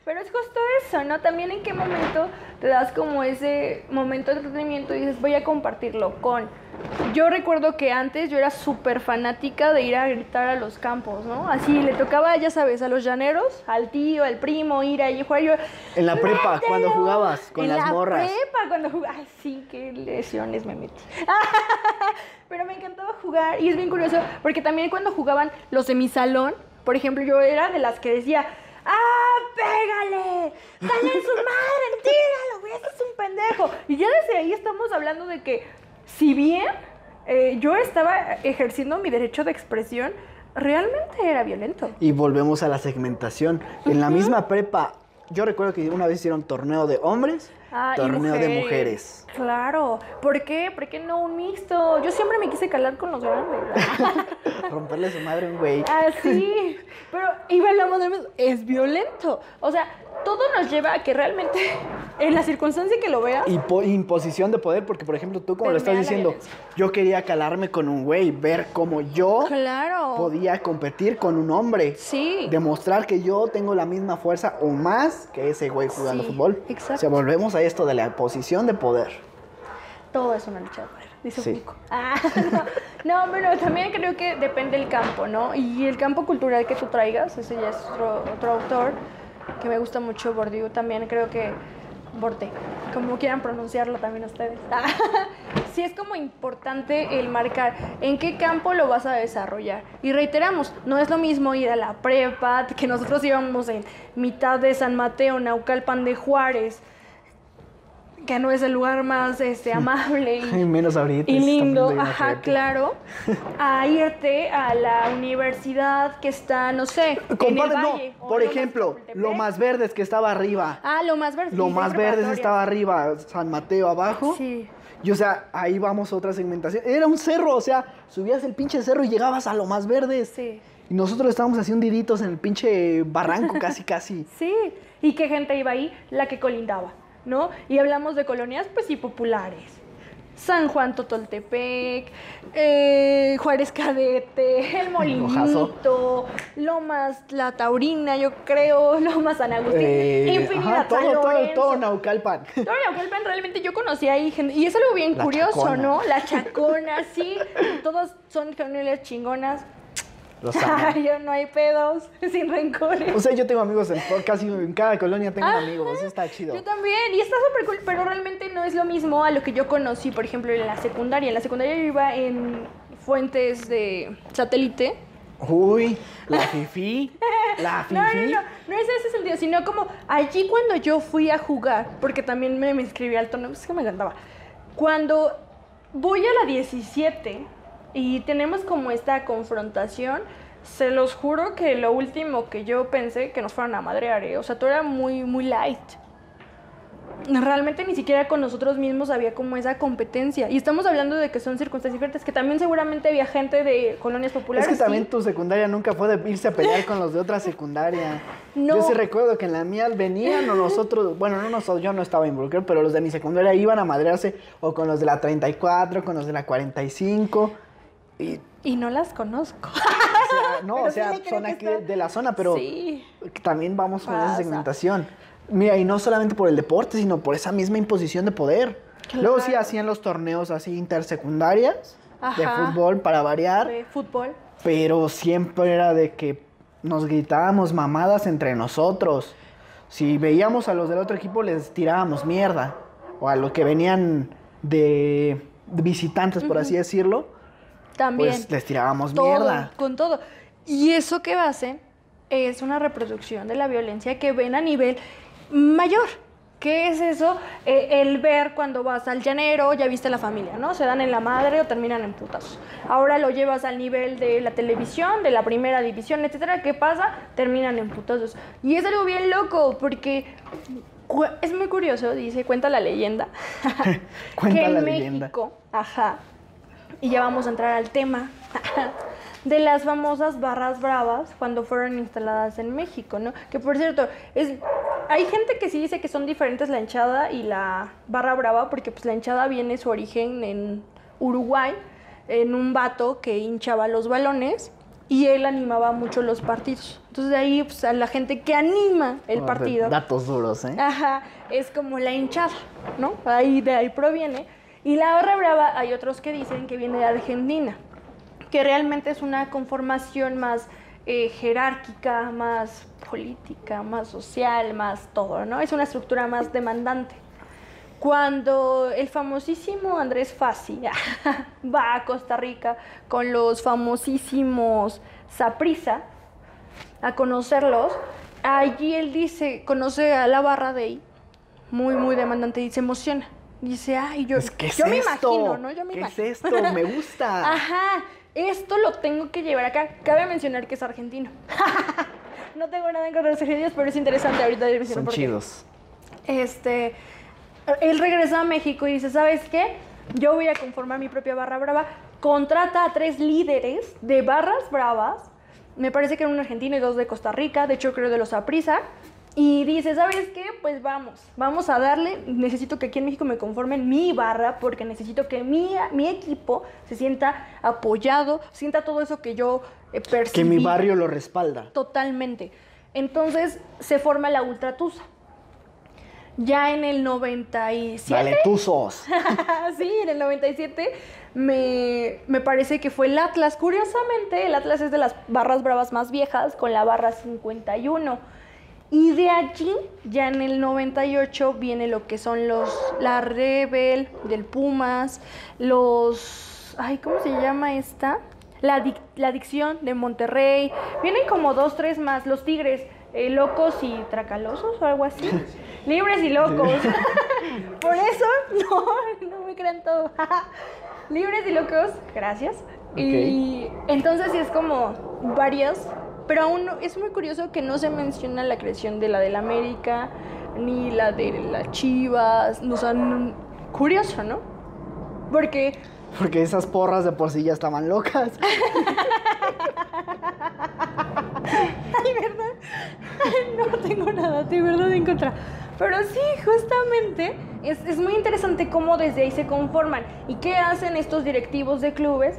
Pero es justo eso, ¿no? También en qué momento te das como ese momento de entretenimiento y dices, voy a compartirlo con... Yo recuerdo que antes yo era súper fanática de ir a gritar a los campos, ¿no? Así le tocaba, ya sabes, a los llaneros, al tío, al primo, ir ahí a jugar. Yo, En la prepa, ¡mételo! cuando jugabas con las morras. En la prepa, cuando jugaba. Ay, sí, qué lesiones me metí. Pero me encantaba jugar y es bien curioso porque también cuando jugaban los de mi salón, por ejemplo, yo era de las que decía... ¡Ah, pégale! ¡Dale en su madre! ¡Tíralo, güey! ¡Este es un pendejo! Y ya desde ahí estamos hablando de que, si bien yo estaba ejerciendo mi derecho de expresión, realmente era violento. Y volvemos a la segmentación. En la misma prepa, yo recuerdo que una vez hicieron torneo de hombres, Y torneo de mujeres. Claro. ¿Por qué? ¿Por qué no un mixto? Yo siempre me quise calar con los grandes. Romperle su madre a un güey. Así. Pero, y hablamos de mismo, es violento. O sea, todo nos lleva a que realmente, en la circunstancia que lo veas, Y imposición de poder, porque por ejemplo, tú como lo estás Permea la diciendo, violencia. yo quería calarme con un güey, ver cómo yo claro. podía competir con un hombre. Sí. Demostrar que yo tengo la misma fuerza o más que ese güey jugando Sí, fútbol. exacto. O sea, volvemos a esto de la posición de poder. Todo es una lucha de poder, dice Sí. Foucault. No, pero también creo que depende del campo, ¿no? Y el campo cultural que tú traigas, ese ya es otro autor que me gusta mucho, Bourdieu también, creo que Borte, como quieran pronunciarlo también ustedes. Sí es como importante el marcar en qué campo lo vas a desarrollar. Y reiteramos, no es lo mismo ir a la prepa, que nosotros íbamos en mitad de San Mateo, Naucalpan de Juárez, que no es el lugar más amable Y menos ahorita. y se está lindo, poniendo bien ajá, ojete. claro, a irte a la universidad que está, no sé, en el Compadre, Valle. no, o por Lomas ejemplo, Chapultepec. lo más verdes que estaba arriba. Lo más verde. Lo sí, más sí, verdes preparatoria. estaba arriba, San Mateo abajo. Sí. Y o sea, ahí vamos a otra segmentación. Era un cerro, o sea, subías el pinche cerro y llegabas a lo más verdes. Sí. Y nosotros estábamos así hundiditos en el pinche barranco, casi. Sí, ¿y qué gente iba ahí? La que colindaba, ¿no? Y hablamos de colonias, pues sí, populares. San Juan Totoltepec, Juárez Cadete, El Molinito, Lomas La Taurina, yo creo, Lomas San Agustín, Infinidad, San Lorenzo. Todo Naucalpan. Todo Naucalpan, realmente yo conocí ahí gente, y es algo bien La curioso, Chacona. ¿no? La Chacona, sí, todas son familias chingonas. Los amo. Yo no hay pedos, sin rencores. O sea, yo tengo amigos casi en cada colonia tengo amigos, eso está chido. Yo también, y está súper cool, pero realmente no es lo mismo a lo que yo conocí, por ejemplo, en la secundaria. En la secundaria yo iba en Fuentes de Satélite. Uy, la fifí. No es ese sentido, sino como allí cuando yo fui a jugar, porque también me inscribí al torneo, es que me encantaba. Cuando voy a la 17 y tenemos como esta confrontación, se los juro que lo último que yo pensé que nos fueran a madrear, ¿eh? O sea, todo era muy, muy light. Realmente ni siquiera con nosotros mismos había como esa competencia. Y estamos hablando de que son circunstancias diferentes, que también seguramente había gente de colonias populares. Es que también sí. tu secundaria nunca fue de irse a pelear con los de otra secundaria. No. Yo sí recuerdo que en la mía venían o nosotros, bueno, no nosotros, yo no estaba involucrado, pero los de mi secundaria iban a madrearse o con los de la 34, con los de la 45. Y no las conozco. O sea, sí le creo son que aquí está- de la zona, pero Sí. también vamos con esa Pasa. segmentación. Mira, y no solamente por el deporte, sino por esa misma imposición de poder. Claro. Luego sí hacían los torneos así intersecundarias de Ajá. fútbol para variar, De fútbol. pero siempre era de que nos gritábamos mamadas entre nosotros. Si veíamos a los del otro equipo les tirábamos mierda, o a los que venían de visitantes, por así decirlo, También. pues les tirábamos todo, mierda. con todo. Y eso que hacen es una reproducción de la violencia que ven a nivel mayor. ¿Qué es eso? El ver cuando vas al llanero, ya viste la familia, ¿no? Se dan en la madre o terminan en putazos. Ahora lo llevas al nivel de la televisión, de la primera división, etcétera. ¿Qué pasa? Terminan en putazos. Y es algo bien loco porque es muy curioso, cuenta la leyenda. Cuenta que en la leyenda. México, y ya vamos a entrar al tema de las famosas barras bravas cuando fueron instaladas en México, ¿no? Que por cierto, hay gente que sí dice que son diferentes la hinchada y la barra brava, porque pues la hinchada viene su origen en Uruguay, en un vato que hinchaba los balones y él animaba mucho los partidos. Entonces de ahí pues, a la gente que anima el partido. Datos duros, ¿eh? Es como la hinchada, ¿no? De ahí proviene. Y la barra brava, hay otros que dicen que viene de Argentina, que realmente es una conformación más jerárquica, más política, más social, más todo, ¿no? Es una estructura más demandante. Cuando el famosísimo Andrés Fassi va a Costa Rica con los famosísimos Saprissa a conocerlos, allí él dice, conoce a la barra de ahí, muy, muy demandante, y se emociona. Dice, ay, yo ¿Qué es yo me esto? imagino, ¿no? Yo me ¿Qué imagino. es esto? Me gusta. Esto lo tengo que llevar acá. Cabe mencionar que es argentino. No tengo nada en contra de los argentinos, pero es interesante ahorita de mencionar Son por qué. chidos. Él regresa a México y dice, ¿sabes qué? Yo voy a conformar mi propia barra brava. Contrata a 3 líderes de barras bravas. Me parece que eran un argentino y 2 de Costa Rica. De hecho, creo de los Saprissa. Y dice, ¿sabes qué? Pues vamos a darle. Necesito que aquí en México me conformen mi barra porque necesito que mi equipo se sienta apoyado, sienta todo eso que yo percibí. Que mi barrio lo respalda. Totalmente. Entonces se forma la Ultra Tusa. Ya en el 97. Vale, tuzos. Sí, en el 97 me parece que fue el Atlas. Curiosamente, el Atlas es de las barras bravas más viejas, con la barra 51. Y de allí, ya en el 98, viene lo que son la Rebel, del Pumas, ¿cómo se llama esta? La Adicción de Monterrey. Vienen como 2, 3 más, los Tigres, Locos y Tracalosos o algo así. Libres y Locos. Por eso, no me crean todo. Libres y Locos, gracias. Ok. Y entonces sí es como varias. Pero aún es muy curioso que no se menciona la creación de la del América, ni la de las Chivas. O sea, curioso, ¿no? Porque Porque esas porras de por sí ya estaban locas. Ay, ¿verdad? Ay, no tengo nada, de verdad, en contra. Pero sí, justamente, es muy interesante cómo desde ahí se conforman. ¿Y qué hacen estos directivos de clubes?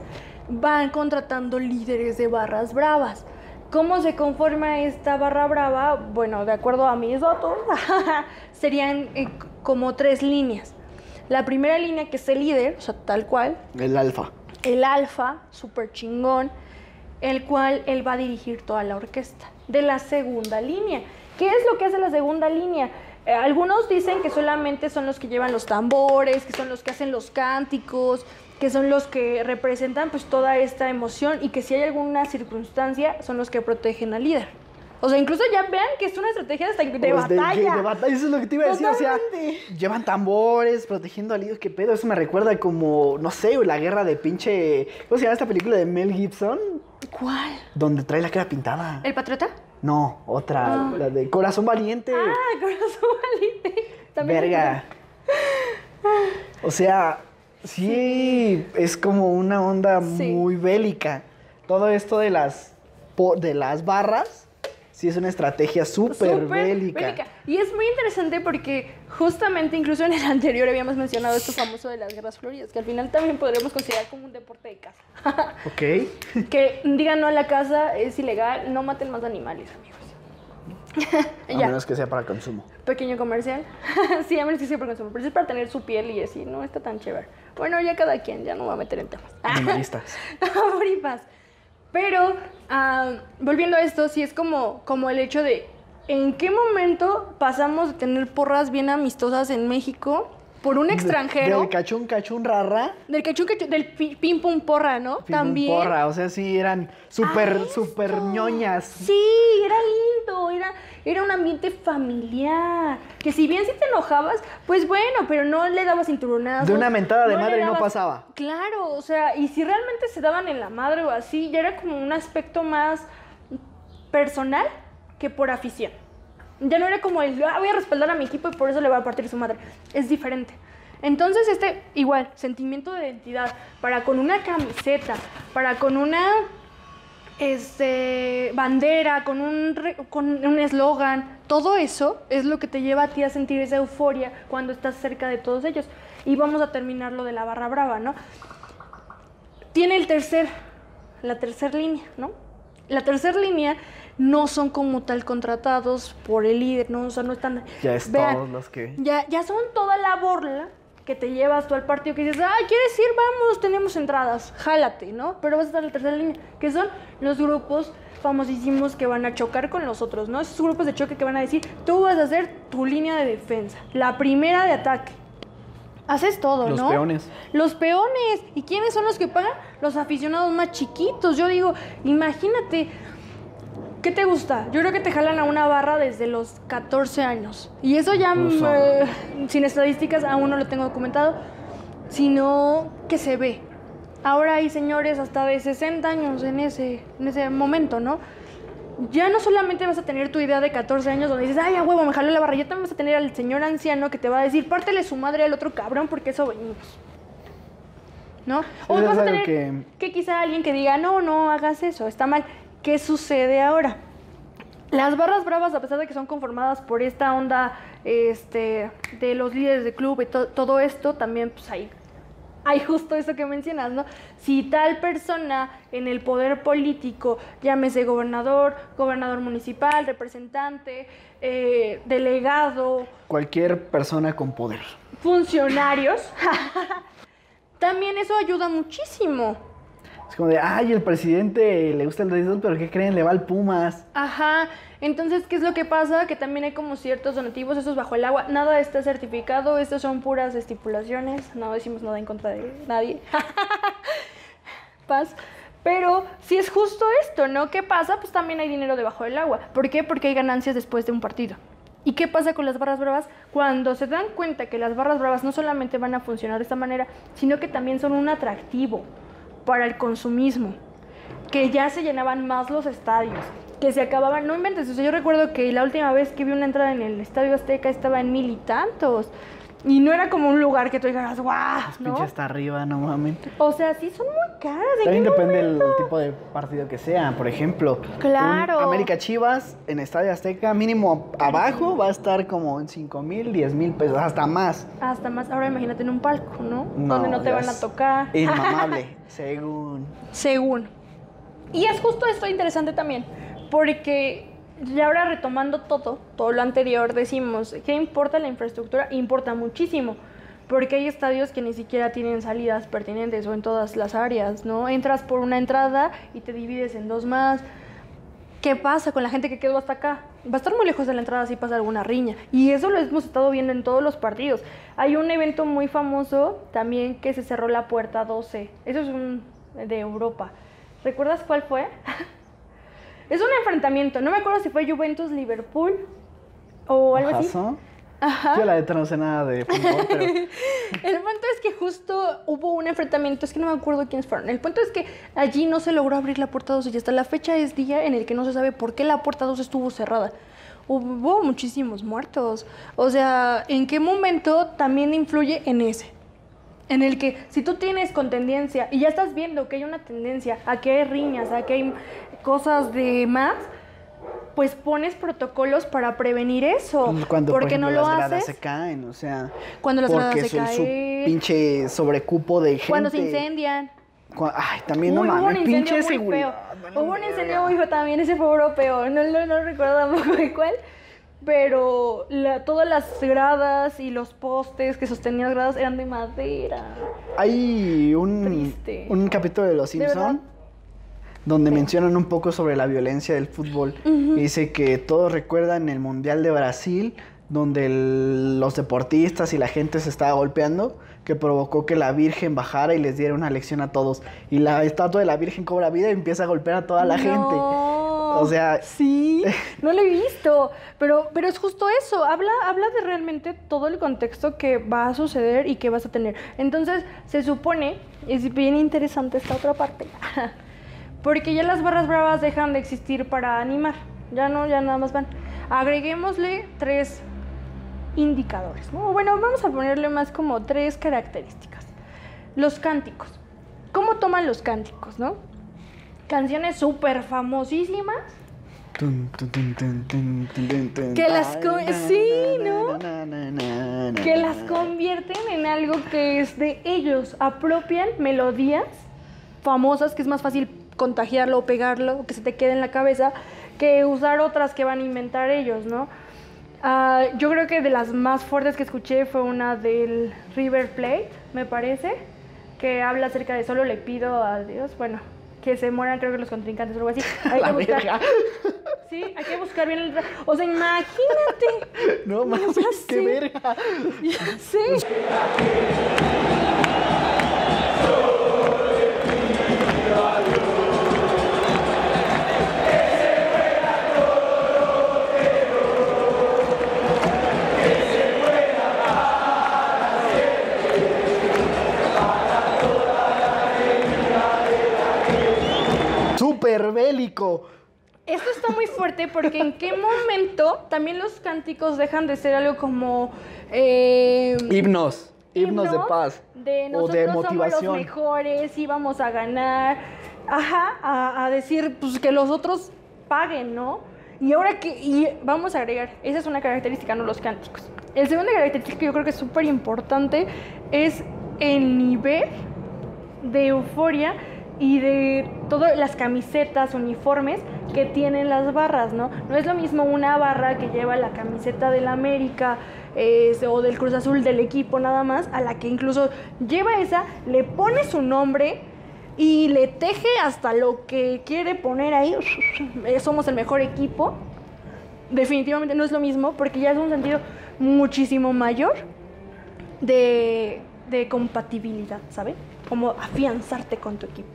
Van contratando líderes de barras bravas. ¿Cómo se conforma esta barra brava? Bueno, de acuerdo a mis datos, serían como 3 líneas. La primera línea, que es el líder, o sea, tal cual. El alfa. El alfa, súper chingón, el cual él va a dirigir toda la orquesta. De la segunda línea. ¿Qué es lo que hace la segunda línea? Algunos dicen que solamente son los que llevan los tambores, que son los que hacen los cánticos, que son los que representan pues toda esta emoción y que si hay alguna circunstancia son los que protegen al líder. O sea, incluso ya vean que es una estrategia de Pues batalla. de batalla, eso es lo que te iba a decir, Totalmente. o sea, llevan tambores, protegiendo al líder, qué pedo, eso me recuerda como, no sé, la guerra de pinche, ¿cómo se llama esta película de Mel Gibson? ¿Cuál? Donde trae la cara pintada. ¿El patriota? No, otra, la de Corazón Valiente. Ah, Corazón Valiente. También. Verga. O sea, sí, es como una onda Sí. muy bélica. Todo esto de las barras, sí es una estrategia súper bélica. Y es muy interesante porque justamente incluso en el anterior habíamos mencionado esto famoso de las guerras floridas, que al final también podríamos considerar como un deporte de caza. Ok. Que digan no a la caza, es ilegal, no maten más animales, amigos. A Ya, menos que sea para consumo. pequeño comercial. Sí, a menos que sea por consumo, pero si es para tener su piel y así, no está tan chévere. Bueno, ya cada quien, ya no me voy a meter en temas. Animalistas. Amor y paz. Pero, volviendo a esto, sí es como el hecho de ¿en qué momento pasamos de tener porras bien amistosas en México por un extranjero? Del cachún rara. Del cachún, del pim pum porra, ¿no? También. Porra, o sea, sí, eran súper ñoñas. Sí, era lindo, era un ambiente familiar. Que si bien sí te enojabas, pues bueno, pero no le dabas cinturonazos. De una mentada de le madre no dabas- pasaba. Claro, o sea, y si realmente se daban en la madre o así, ya era como un aspecto más personal que por afición. Ya no era como el, voy a respaldar a mi equipo y por eso le voy a partir su madre. Es diferente. Entonces, igual, sentimiento de identidad, para con una camiseta, para con una bandera, con un eslogan, todo eso es lo que te lleva a ti a sentir esa euforia cuando estás cerca de todos ellos. Y vamos a terminar lo de la barra brava, ¿no? Tiene la tercera línea, ¿no? La tercera línea no son como tal contratados por el líder, ¿no? O sea, no están... Ya es Vean, todos los que... Ya son toda la borla que te llevas tú al partido, que dices, ay, ¿quieres ir? Vamos, tenemos entradas, jálate, ¿no? Pero vas a estar en la tercera línea, que son los grupos famosísimos que van a chocar con los otros, ¿no? Esos grupos de choque que van a decir, tú vas a hacer tu línea de defensa, la primera de ataque. Haces todo, Los ¿no? peones. Los peones. ¿Y quiénes son los que pagan? Los aficionados más chiquitos. Yo digo, imagínate, ¿qué te gusta? Yo creo que te jalan a una barra desde los 14 años. Y eso ya, sin estadísticas, aún no lo tengo documentado, sino que se ve. Ahora hay señores hasta de 60 años en ese momento, ¿no? Ya no solamente vas a tener tu idea de 14 años donde dices, ay, a huevo, me jaló la barra. Ya también vas a tener al señor anciano que te va a decir, pártele su madre al otro cabrón porque eso venimos. ¿No? O es vas a algo tener que quizá alguien que diga, no hagas eso, está mal. ¿Qué sucede ahora? Las barras bravas, a pesar de que son conformadas por esta onda de los líderes de club y todo esto, también pues hay justo eso que mencionas, ¿no? Si tal persona en el poder político, llámese gobernador municipal, representante, delegado, Cualquier persona con poder. funcionarios, también eso ayuda muchísimo. Es como de, ay, el presidente le gusta el béisbol, pero ¿qué creen? Le va al Pumas. Ajá, entonces, ¿qué es lo que pasa? Que también hay como ciertos donativos, esos bajo el agua, nada está certificado, estas son puras estipulaciones, no decimos nada en contra de nadie. Paz. Pero si es justo esto, ¿no? ¿Qué pasa? Pues también hay dinero debajo del agua. ¿Por qué? Porque hay ganancias después de un partido. ¿Y qué pasa con las barras bravas? Cuando se dan cuenta que las barras bravas no solamente van a funcionar de esta manera, sino que también son un atractivo para el consumismo, que ya se llenaban más los estadios, que se acababan, no inventes, o sea, yo recuerdo que la última vez que vi una entrada en el Estadio Azteca estaba en 1000 y tantos, Y no era como un lugar que tú dijeras, ¡guau! Pinche ¿no? hasta arriba, no mames. O sea, sí son muy caras. ¿En También qué depende del momento? tipo de partido que sea. Por ejemplo, Claro. un América Chivas en Estadio Azteca, mínimo abajo va a estar como en 5,000, 10,000 pesos, hasta más. Hasta más, ahora imagínate en un palco, ¿no? No, Donde no te ya van a es tocar. Inmamable, según. Según. Y es justo esto interesante también, porque ya ahora retomando todo lo anterior, decimos, ¿qué importa la infraestructura? Importa muchísimo, porque hay estadios que ni siquiera tienen salidas pertinentes o en todas las áreas, ¿no? Entras por una entrada y te divides en dos más. ¿Qué pasa con la gente que quedó hasta acá? Va a estar muy lejos de la entrada si pasa alguna riña. Y eso lo hemos estado viendo en todos los partidos. Hay un evento muy famoso también que se cerró la puerta 12. Eso es de Europa. ¿Recuerdas cuál fue? Es un enfrentamiento. No me acuerdo si fue Juventus-Liverpool o algo así. ¿Ojazo? Ajá. Yo la neta no sé nada de fútbol, pero El punto es que justo hubo un enfrentamiento, es que no me acuerdo quiénes fueron. El punto es que allí no se logró abrir la puerta 12 y hasta la fecha es día en el que no se sabe por qué la puerta 12 estuvo cerrada. Hubo muchísimos muertos. O sea, ¿en qué momento también influye en ese? En el que si tú tienes contendencia y ya estás viendo que hay una tendencia a que hay riñas, a que hay cosas de más, pues pones protocolos para prevenir eso. cuando ¿Por por qué ejemplo, no lo las gradas haces? se caen, o sea, Cuando las gradas porque se su caen. pinche sobrecupo de gente. Cuando se incendian. Ay, también no Uy, hubo un mames, incendio pinche muy seguridad. feo. vale Hubo un verga. incendio muy feo también, ese fue europeo. No recuerdo tampoco de cuál. Pero todas las gradas y los postes que sostenían las gradas eran de madera. Hay Triste. un capítulo de Los ¿De verdad? Simpson donde mencionan un poco sobre la violencia del fútbol. Y dice que todos recuerdan el Mundial de Brasil, donde los deportistas y la gente se estaba golpeando, que provocó que la Virgen bajara y les diera una lección a todos. Y la estatua de la Virgen cobra vida y empieza a golpear a toda la gente. O sea, Sí, no lo he visto, pero es justo eso, habla de realmente todo el contexto que va a suceder y que vas a tener. Entonces, se supone, es bien interesante esta otra parte, porque ya las barras bravas dejan de existir para animar, ya nada más van. Agreguémosle 3 indicadores, ¿no? Bueno, vamos a ponerle más como 3 características. Los cánticos. ¿Cómo toman los cánticos, no? Canciones súper famosísimas que las sí, ¿no? Que las convierten en algo que es de ellos, apropian melodías famosas que es más fácil contagiarlo o pegarlo o que se te quede en la cabeza que usar otras que van a inventar ellos, ¿no? Yo creo que de las más fuertes que escuché fue una del River Plate, me parece, que habla acerca de solo le pido a Dios, bueno, que se mueran creo que los contrincantes o algo así. Hay que buscar. verga. Sí, hay que buscar bien el... O sea, imagínate. No mames, Ya qué sé. verga. Ya sé. Súper bélico. Esto está muy fuerte porque en qué momento también los cánticos dejan de ser algo como... Himnos de paz. De o nosotros de somos motivación. los mejores y vamos a ganar. Ajá, a decir pues que los otros paguen, ¿no? Y ahora vamos a agregar, esa es una característica, no los cánticos. El segunda característica que yo creo que es súper importante es el nivel de euforia y de todas las camisetas, uniformes que tienen las barras, ¿no? No es lo mismo una barra que lleva la camiseta del América o del Cruz Azul del equipo nada más, a la que incluso lleva esa, le pone su nombre y le teje hasta lo que quiere poner ahí. Somos el mejor equipo. Definitivamente no es lo mismo porque ya es un sentido muchísimo mayor de compatibilidad, ¿sabes? Como afianzarte con tu equipo.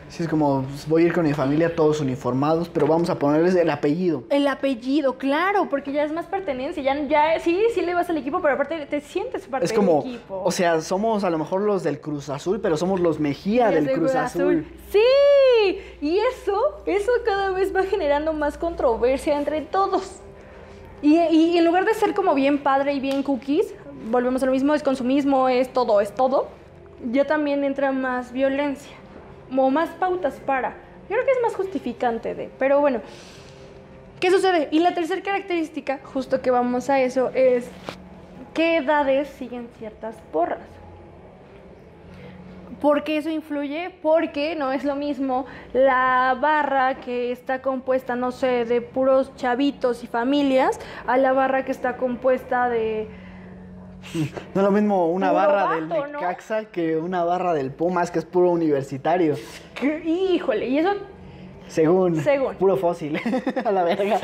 Sí, es como, pues, voy a ir con mi familia todos uniformados, pero vamos a ponerles el apellido. El apellido, claro, porque ya es más pertenencia. Ya sí le vas al equipo, pero aparte te sientes parte Es como, del equipo. o sea, somos a lo mejor los del Cruz Azul, pero somos los Mejía del Cruz Azul. Sí, y eso cada vez va generando más controversia entre todos. Y en lugar de ser como bien padre y bien cookies, volvemos a lo mismo, es consumismo, es todo, ya también entra más violencia, o más pautas para. Yo creo que es más justificante de, pero bueno, ¿qué sucede? Y la tercera característica, justo que vamos a eso, es qué edades siguen ciertas porras. ¿Por qué eso influye? Porque no es lo mismo la barra que está compuesta, no sé, de puros chavitos y familias, a la barra que está compuesta de... No es lo mismo una Puro barra del vato, ¿no? Necaxa que una barra del Pumas, que es puro universitario. Híjole, y eso... Según. Según. Puro fósil. A la verga.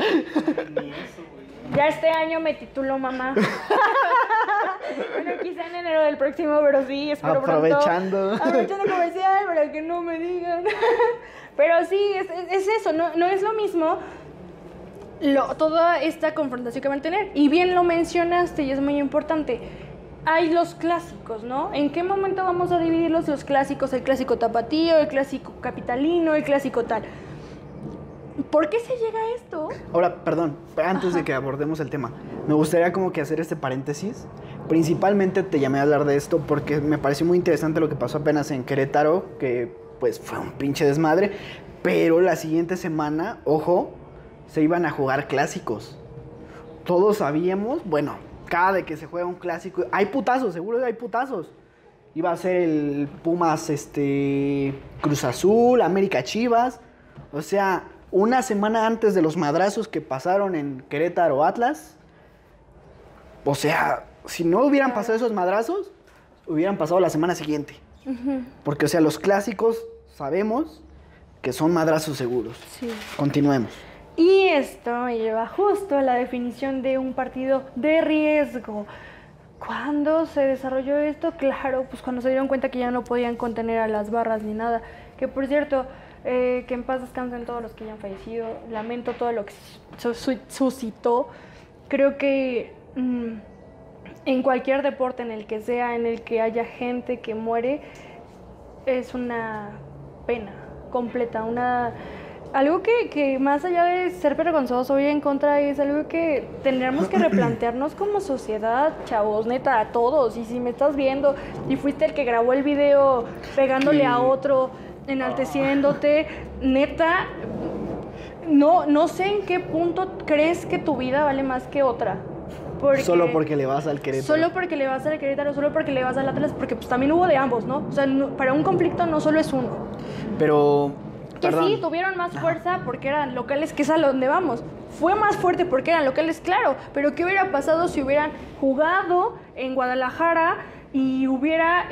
Ni eso, güey. Ya este año me titulo mamá. Bueno, quizá en enero del próximo, pero sí, espero Aprovechando. pronto. Aprovechando comercial para que no me digan. Pero sí, es eso, no es lo mismo toda esta confrontación que van a tener. Y bien lo mencionaste y es muy importante. Hay los clásicos, ¿no? ¿En qué momento vamos a dividirlos los clásicos? El clásico tapatío, el clásico capitalino, el clásico tal. ¿Por qué se llega a esto? Ahora, perdón, antes de que abordemos el tema, me gustaría como que hacer este paréntesis. Principalmente te llamé a hablar de esto porque me pareció muy interesante lo que pasó apenas en Querétaro, que pues fue un pinche desmadre, pero la siguiente semana, ojo, se iban a jugar clásicos. Todos sabíamos, bueno, cada de que se juega un clásico, hay putazos, seguro hay putazos. Iba a ser el Pumas, Cruz Azul, América Chivas, o sea... Una semana antes de los madrazos que pasaron en Querétaro Atlas, o sea, si no hubieran pasado esos madrazos, hubieran pasado la semana siguiente. Porque, o sea, los clásicos sabemos que son madrazos seguros. Sí. Continuemos. Y esto me lleva justo a la definición de un partido de riesgo. ¿Cuándo se desarrolló esto? Claro, pues cuando se dieron cuenta que ya no podían contener a las barras ni nada. Que por cierto... que en paz descansen todos los que hayan fallecido. Lamento todo lo que suscitó. Creo que en cualquier deporte en el que sea, en el que haya gente que muere, es una pena completa, algo que más allá de ser vergonzoso y en contra, es algo que tendríamos que replantearnos como sociedad, chavos, neta, a todos. Y si me estás viendo y fuiste el que grabó el video pegándole a otro, enalteciéndote, neta, no sé en qué punto crees que tu vida vale más que otra. Solo porque le vas al Querétaro. Solo porque le vas al Querétaro, solo porque le vas al Atlas, porque pues también hubo de ambos, ¿no? O sea, para un conflicto no solo es uno. Pero... Que perdón. sí, tuvieron más fuerza porque eran locales, que es a donde vamos. Fue más fuerte porque eran locales, claro. Pero ¿qué hubiera pasado si hubieran jugado en Guadalajara y hubiera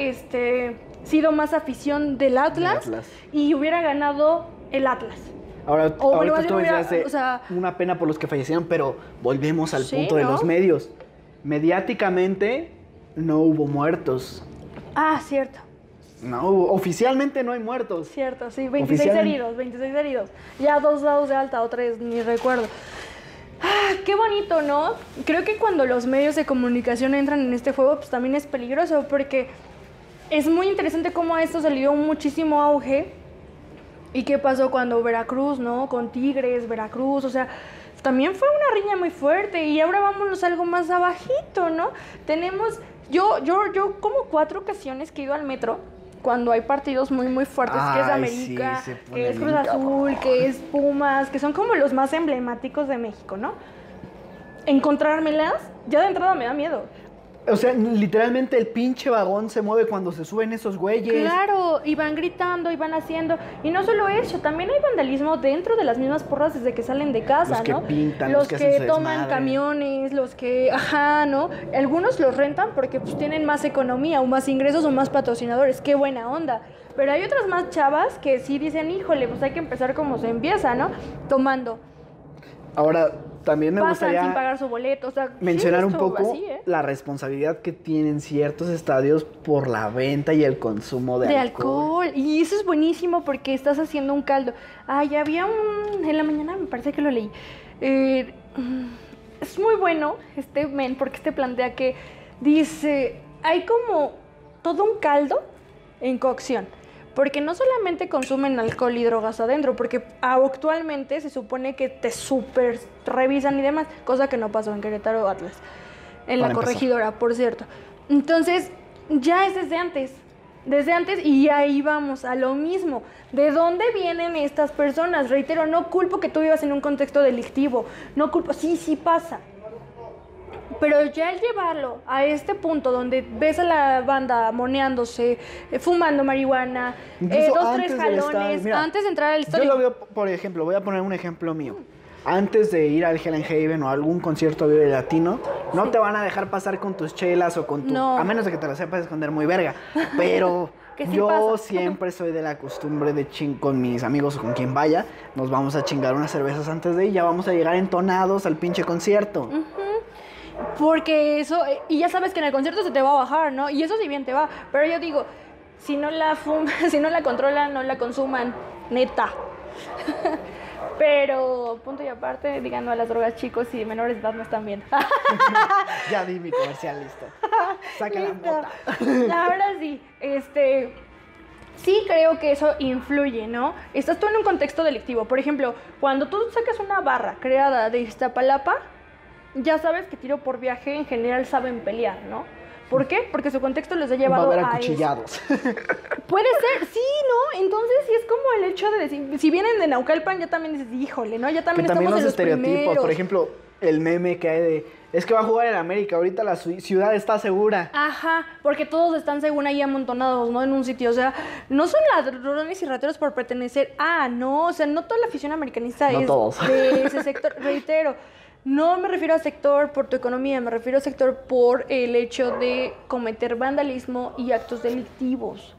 sido más afición del Atlas y hubiera ganado el Atlas? Ahora, ahorita tú hubiera, decías o sea, una pena por los que fallecieron, pero volvemos al punto de ¿no? los medios. Mediáticamente no hubo muertos. Ah, cierto. No, oficialmente no hay muertos. Cierto, sí, 26 heridos. Ya 2 dados de alta o 3, ni recuerdo. Ah, qué bonito, ¿no? Creo que cuando los medios de comunicación entran en este juego, pues también es peligroso, porque es muy interesante cómo a esto se le dio muchísimo auge. ¿Y qué pasó cuando Veracruz, no? Con Tigres, Veracruz, o sea, también fue una riña muy fuerte. Y ahora vámonos a algo más abajito, ¿no? Tenemos, yo como 4 ocasiones que he ido al metro, cuando hay partidos muy, muy fuertes, que es América, sí, se pone que es Cruz bien Azul, cabrón. que es Pumas, que son como los más emblemáticos de México, ¿no? Encontrármelas, ya de entrada me da miedo. O sea, literalmente el pinche vagón se mueve cuando se suben esos güeyes. Claro, y van gritando, y van haciendo. Y no solo eso, también hay vandalismo dentro de las mismas porras desde que salen de casa, Los que ¿no? pintan, los los que que hacen su toman desmadre. camiones, los que, ¿no? Algunos los rentan porque pues tienen más economía, o más ingresos, o más patrocinadores. Qué buena onda. Pero hay otras más chavas que sí dicen, híjole, pues hay que empezar como se empieza, ¿no? Tomando. Ahora, también me Pasan gustaría sin pagar su boleto, o sea, mencionar sí, un esto poco así, ¿eh? la responsabilidad que tienen ciertos estadios por la venta y el consumo de alcohol. Y eso es buenísimo porque estás haciendo un caldo. Ay, había en la mañana me parece que lo leí. Es muy bueno este men porque plantea que dice, hay como todo un caldo en cocción. Porque no solamente consumen alcohol y drogas adentro, porque actualmente se supone que te súper revisan y demás, cosa que no pasó en Querétaro o Atlas. en la Para empezar. corregidora, por cierto. Entonces, ya es desde antes y ahí vamos a lo mismo. ¿De dónde vienen estas personas? Reitero, no culpo que tú vivas en un contexto delictivo, no culpo, sí pasa. Pero ya el llevarlo a este punto donde ves a la banda moneándose, fumando marihuana, Incluso dos, antes tres del estadio, jalones, mira, antes de entrar al Yo estadio. lo veo, por ejemplo, voy a poner un ejemplo mío. Antes de ir al Hell and Heaven o a algún concierto Vive Latino, no te van a dejar pasar con tus chelas o con tu... No. A menos de que te lo sepas esconder muy verga. Pero Que sí yo pasa. siempre soy de la costumbre de con mis amigos o con quien vaya, nos vamos a chingar unas cervezas antes de ir, ya vamos a llegar entonados al pinche concierto. Porque eso, y ya sabes que en el concierto se te va a bajar, ¿no? Y eso sí bien te va. Pero yo digo, si no la fuman, si no la controlan, no la consuman, neta. Pero, punto y aparte, digan no a las drogas, chicos, y menores de edad no están viendo. Ya di mi comercial, listo. Saca la Listo. mota. Ahora sí, sí creo que eso influye, ¿no? Estás tú en un contexto delictivo. Por ejemplo, cuando tú sacas una barra creada de Iztapalapa, ya sabes que tiro por viaje en general saben pelear, ¿no? ¿Por qué? Porque su contexto les ha Va a llevado haber a eso. acuchillados. Puede ser, sí, ¿no? Entonces sí es como el hecho de decir, si vienen de Naucalpan ya también dices, híjole, ¿no? Ya Que también también estamos los en los estereotipos, primeros. por ejemplo, el meme que hay de... Es que va a jugar en América, ahorita la ciudad está segura. Ajá, porque todos están según ahí amontonados, ¿no? En un sitio, o sea, no son ladrones y rateros por pertenecer. No, o sea, no toda la afición americanista No es todos. de ese sector. Reitero, no me refiero a sector por tu economía, me refiero a sector por el hecho de cometer vandalismo y actos delictivos.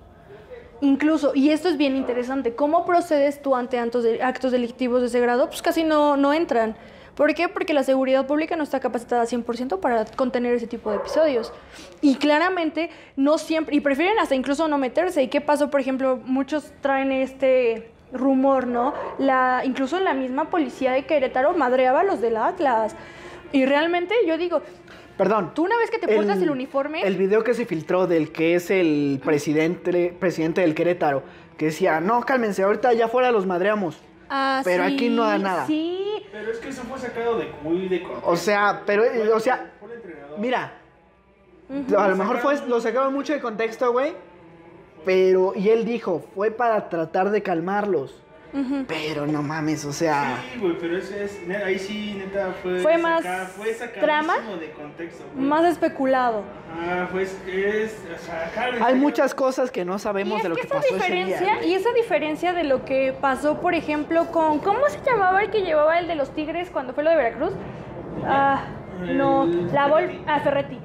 Incluso, y esto es bien interesante, ¿cómo procedes tú ante actos delictivos de ese grado? Pues casi no entran. ¿Por qué? Porque la seguridad pública no está capacitada 100% para contener ese tipo de episodios. Y claramente no siempre, y prefieren hasta incluso no meterse. ¿Y qué pasó? Por ejemplo, muchos traen este rumor, ¿no? Incluso la misma policía de Querétaro madreaba a los del Atlas. Y realmente yo digo, Perdón. tú una vez que te portas el uniforme... El video que se filtró del que es el presidente del Querétaro, que decía, no, cálmense, ahorita allá afuera los madreamos. Pero sí, aquí no da nada. Sí, Pero es que eso fue sacado de muy de contexto. O sea, pero, o sea, Fue el entrenador. mira, a lo mejor lo sacaron mucho de contexto, güey, pero, y él dijo, fue para tratar de calmarlos. Pero no mames, o sea... Sí, güey, pero eso es. Ahí sí, neta, Fue más fue sacadísimo trama, de contexto, güey. más especulado. Pues o sea, acá Hay muchas cosas que no sabemos Y de lo es que que esa pasó ese día. diferencia, güey. y esa diferencia de lo que pasó, por ejemplo, con... ¿Cómo se llamaba el que llevaba el de los Tigres cuando fue lo de Veracruz? No, Ferretti.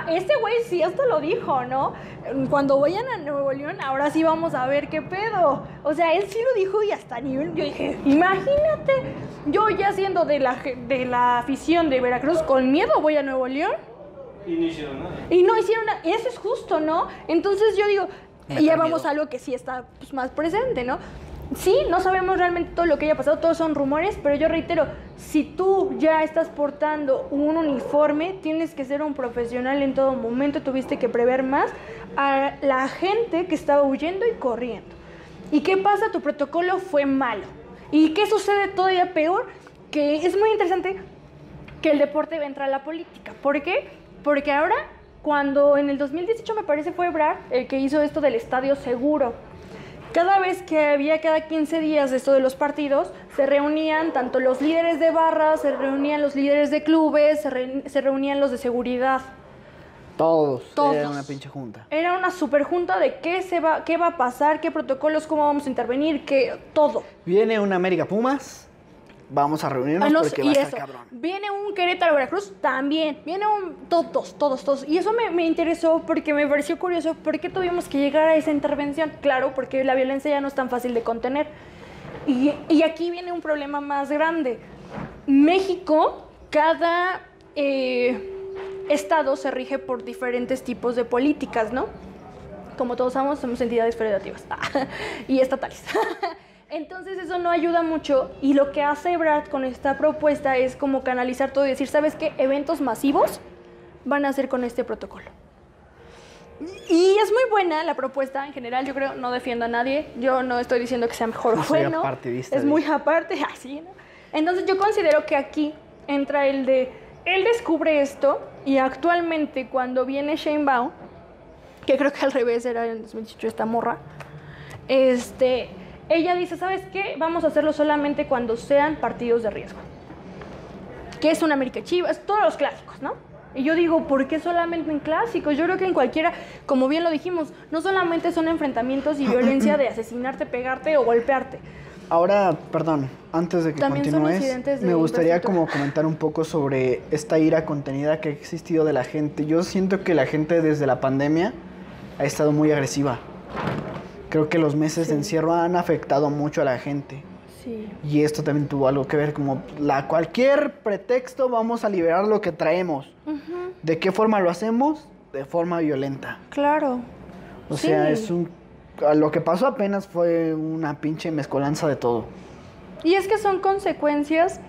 Este güey sí hasta lo dijo, ¿no? Cuando vayan a Nuevo León, ahora sí vamos a ver qué pedo. O sea, él sí lo dijo y hasta nivel, yo dije, imagínate, yo ya siendo de la afición de Veracruz, con miedo voy a Nuevo León. Y no hicieron nada. Y no hicieron nada. Eso es justo, ¿no? Entonces yo digo, Me y ya da vamos miedo. a algo que sí está pues, más presente, ¿no? Sí, no sabemos realmente todo lo que haya pasado, todos son rumores, pero yo reitero, si tú ya estás portando un uniforme, tienes que ser un profesional en todo momento, tuviste que prever más a la gente que estaba huyendo y corriendo. ¿Y qué pasa? Tu protocolo fue malo. ¿Y qué sucede todavía peor? Que es muy interesante que el deporte va a entrar a la política. ¿Por qué? Porque ahora, cuando en el 2018 me parece fue Ebrard el que hizo esto del estadio seguro, cada vez que había cada 15 días esto de los partidos, se reunían tanto los líderes de barras, se reunían los líderes de clubes, se reunían los de seguridad. Todos. Todos. Era una pinche junta. Era una super junta de qué va a pasar, qué protocolos, cómo vamos a intervenir, todo. Viene un América Pumas, vamos a reunirnos porque va a y estar eso, cabrón. viene un Querétaro Veracruz también, viene todos. Y eso me interesó porque me pareció curioso por qué tuvimos que llegar a esa intervención. Claro, porque la violencia ya no es tan fácil de contener. Y aquí viene un problema más grande. México, cada estado se rige por diferentes tipos de políticas, ¿no? Como todos sabemos, somos entidades federativas y estatales. Entonces eso no ayuda mucho y lo que hace Ebrard con esta propuesta es como canalizar todo y decir, ¿sabes qué? Eventos masivos van a ser con este protocolo. Y es muy buena la propuesta en general, yo creo, no defiendo a nadie, yo no estoy diciendo que sea mejor o No soy bueno, apartidista es de- muy aparte, así, ¿no? Entonces yo considero que aquí entra el de, él descubre esto Y actualmente cuando viene Sheinbaum, que creo que al revés era en 2018 esta morra, ella dice, ¿sabes qué? Vamos a hacerlo solamente cuando sean partidos de riesgo. Que es un América Chivas, todos los clásicos, ¿no? Y yo digo, ¿por qué solamente en clásicos? Yo creo que en cualquiera, como bien lo dijimos, no solamente son enfrentamientos y violencia de asesinarte, pegarte o golpearte. Ahora, perdón, antes de que También son continúes, incidentes de me gustaría infraestructura. como comentar un poco sobre esta ira contenida que ha existido de la gente. Yo siento que la gente desde la pandemia ha estado muy agresiva. Creo que los meses de encierro han afectado mucho a la gente. Sí. Y esto también tuvo algo que ver, como cualquier pretexto vamos a liberar lo que traemos. ¿De qué forma lo hacemos? De forma violenta. Claro. O Sí. sea, lo que pasó apenas fue una pinche mezcolanza de todo. Y es que son consecuencias,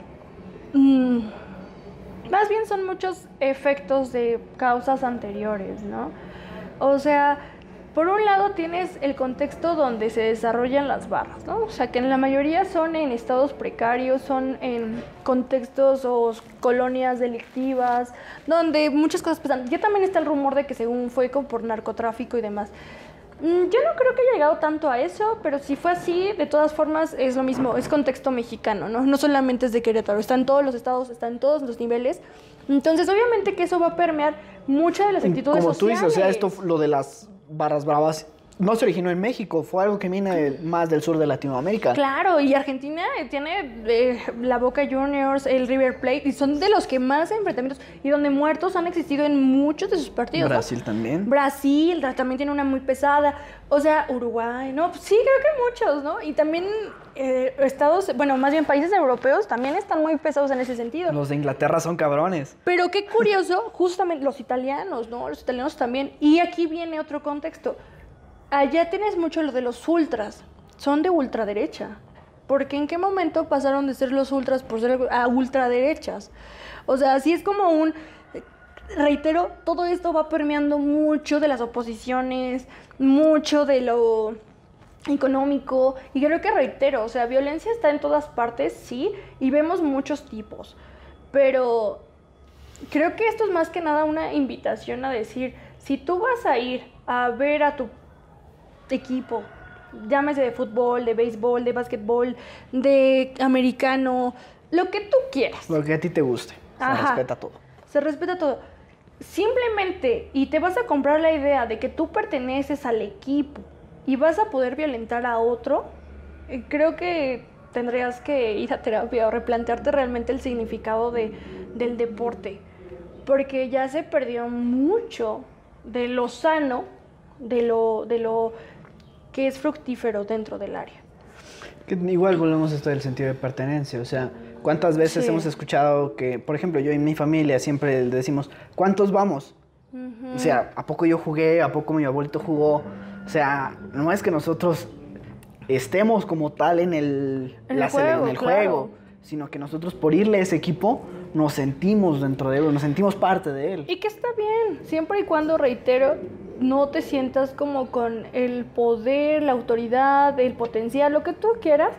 más bien son muchos efectos de causas anteriores, ¿no? O sea, por un lado tienes el contexto donde se desarrollan las barras, ¿no? O sea, que en la mayoría son en estados precarios, son en contextos o colonias delictivas, donde muchas cosas pasan. Ya también está el rumor de que según fue como por narcotráfico y demás. Yo no creo que haya llegado tanto a eso, pero si fue así, de todas formas es lo mismo, es contexto mexicano, ¿no? No solamente es de Querétaro, está en todos los estados, está en todos los niveles. Entonces, obviamente que eso va a permear muchas de las actitudes Como tú sociales. dices, o sea, esto, lo de las barras bravas, no se originó en México, fue algo que viene más del sur de Latinoamérica. Claro, y Argentina tiene la Boca Juniors, el River Plate, y son de los que más enfrentamientos y donde muertos han existido en muchos de sus partidos. Brasil ¿no? también. Brasil también tiene una muy pesada. O sea, Uruguay, ¿no? Pues sí, creo que muchos, ¿no? Y también estados, bueno, más bien países europeos también están muy pesados en ese sentido. Los de Inglaterra son cabrones. Pero qué curioso, justamente los italianos, ¿no? Los italianos también. Y aquí viene otro contexto. Allá tienes mucho lo de los ultras. Son de ultraderecha. Porque ¿en qué momento pasaron de ser los ultras por ser a ultraderechas? O sea, así es como reitero, todo esto va permeando mucho de las oposiciones, mucho de lo económico. Y creo que reitero, o sea, violencia está en todas partes, sí, y vemos muchos tipos. Pero creo que esto es más que nada una invitación a decir, si tú vas a ir a ver a tu equipo, llámese de fútbol, de béisbol, de básquetbol, de americano, lo que tú quieras. Lo que a ti te guste. Se Ajá. respeta todo. Se respeta todo. Simplemente, y te vas a comprar la idea de que tú perteneces al equipo y vas a poder violentar a otro, creo que tendrías que ir a terapia o replantearte realmente el significado del deporte. Porque ya se perdió mucho de lo sano, de lo que es fructífero dentro del área. Que igual volvemos a esto del sentido de pertenencia, o sea, ¿cuántas veces Sí. hemos escuchado que, por ejemplo, yo y mi familia siempre decimos, ¿cuántos vamos? O sea, ¿a poco yo jugué? ¿A poco mi abuelito jugó? O sea, no es que nosotros estemos como tal en el juego, juego, sino que nosotros por irle a ese equipo nos sentimos dentro de él, nos sentimos parte de él. Y que está bien, siempre y cuando, reitero, no te sientas como con el poder, la autoridad, el potencial, lo que tú quieras,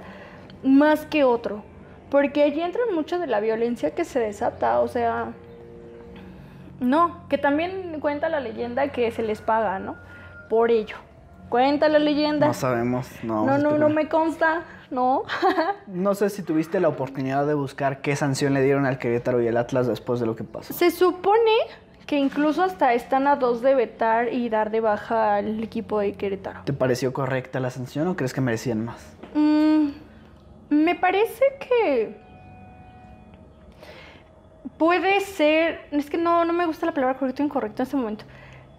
más que otro. Porque allí entra mucho de la violencia que se desata, o sea, no, que también cuenta la leyenda que se les paga, ¿no? Por ello. Cuenta la leyenda. No sabemos, no. No me consta, no. No sé si tuviste la oportunidad de buscar qué sanción le dieron al Querétaro y al Atlas después de lo que pasó. Se supone que incluso hasta están a 2 de vetar y dar de baja al equipo de Querétaro. ¿Te pareció correcta la sanción o crees que merecían más? Me parece que puede ser, es que no me gusta la palabra correcto o incorrecto en este momento.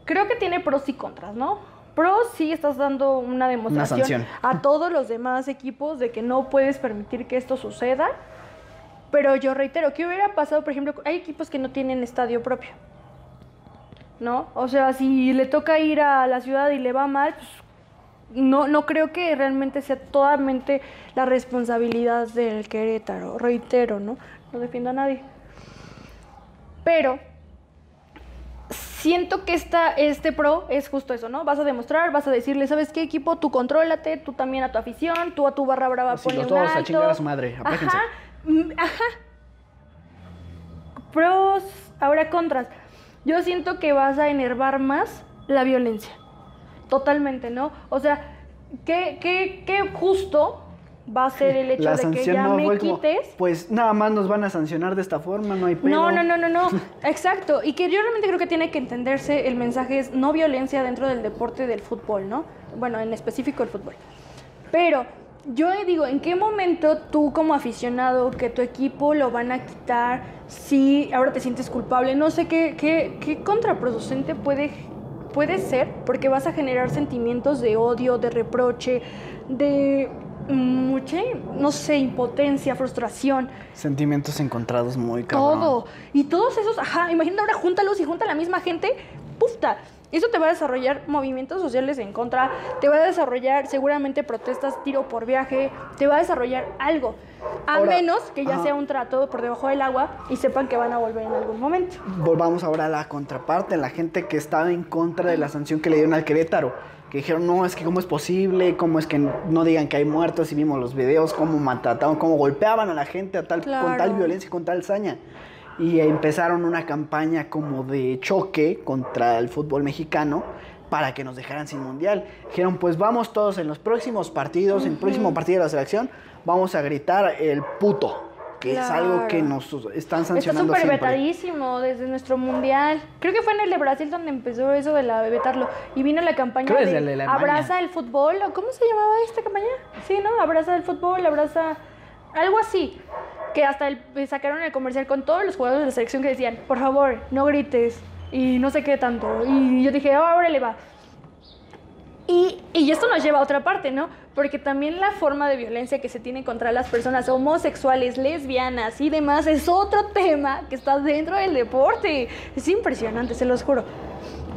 Creo que tiene pros y contras, ¿no? Pros, sí estás dando una demostración sanción. a todos los demás equipos de que no puedes permitir que esto suceda. Pero yo reitero, ¿qué hubiera pasado? Por ejemplo, hay equipos que no tienen estadio propio, ¿no? O sea, si le toca ir a la ciudad y le va mal, pues no creo que realmente sea totalmente la responsabilidad del Querétaro. Reitero, ¿no? No defiendo a nadie. Pero siento que este pro es justo eso, ¿no? Vas a demostrar, vas a decirle, ¿sabes qué, equipo? Tú contrólate, tú también a tu afición, tú a tu barra brava Así ponle los un dos a alto. chingar a su madre, apléjense. Ajá. Pros, ahora contras. yo siento que vas a enervar más la violencia. Totalmente, ¿no? O sea, qué justo va a ser el hecho La de que sanción ya no me fue como, quites. pues nada más nos van a sancionar de esta forma, no hay pedo. No, exacto. Y que yo realmente creo que tiene que entenderse, el mensaje es no violencia dentro del deporte del fútbol, ¿no? Bueno, en específico el fútbol. Pero yo digo, ¿en qué momento tú como aficionado que tu equipo lo van a quitar si ahora te sientes culpable? No sé qué contraproducente puede ser, porque vas a generar sentimientos de odio, de reproche, de mucha, no sé, impotencia, frustración. Sentimientos encontrados muy cabrón. Todo. Y todos esos, imagínate ahora júntalos y junta a la misma gente, ¡pufta! Eso te va a desarrollar movimientos sociales en contra, te va a desarrollar seguramente protestas, tiro por viaje, te va a desarrollar algo. A menos que ya sea un trato por debajo del agua y sepan que van a volver en algún momento. Volvamos ahora a la contraparte, la gente que estaba en contra de la sanción que le dieron al Querétaro. Que dijeron, no, es que cómo es posible, cómo es que no digan que hay muertos, y vimos los videos, cómo maltrataban, cómo golpeaban a la gente con tal violencia y con tal saña. Y empezaron una campaña como de choque contra el fútbol mexicano para que nos dejaran sin mundial. Dijeron, pues vamos todos en los próximos partidos, en el próximo partido de la selección, vamos a gritar el puto. Que es algo que nos están sancionando Está súper siempre. vetadísimo desde nuestro mundial. Creo que fue en el de Brasil donde empezó eso de vetarlo. Y vino la campaña Creo que es el de la Alemania. Abraza el fútbol. ¿Cómo se llamaba esta campaña? Sí, ¿no? Abraza el fútbol, abraza... Algo así. Que hasta sacaron el comercial con todos los jugadores de la selección que decían, por favor, no grites. Y no sé qué tanto. Y yo dije, ahora le va. Y esto nos lleva a otra parte, ¿no? Porque también la forma de violencia que se tiene contra las personas homosexuales, lesbianas y demás es otro tema que está dentro del deporte. Es impresionante, se los juro.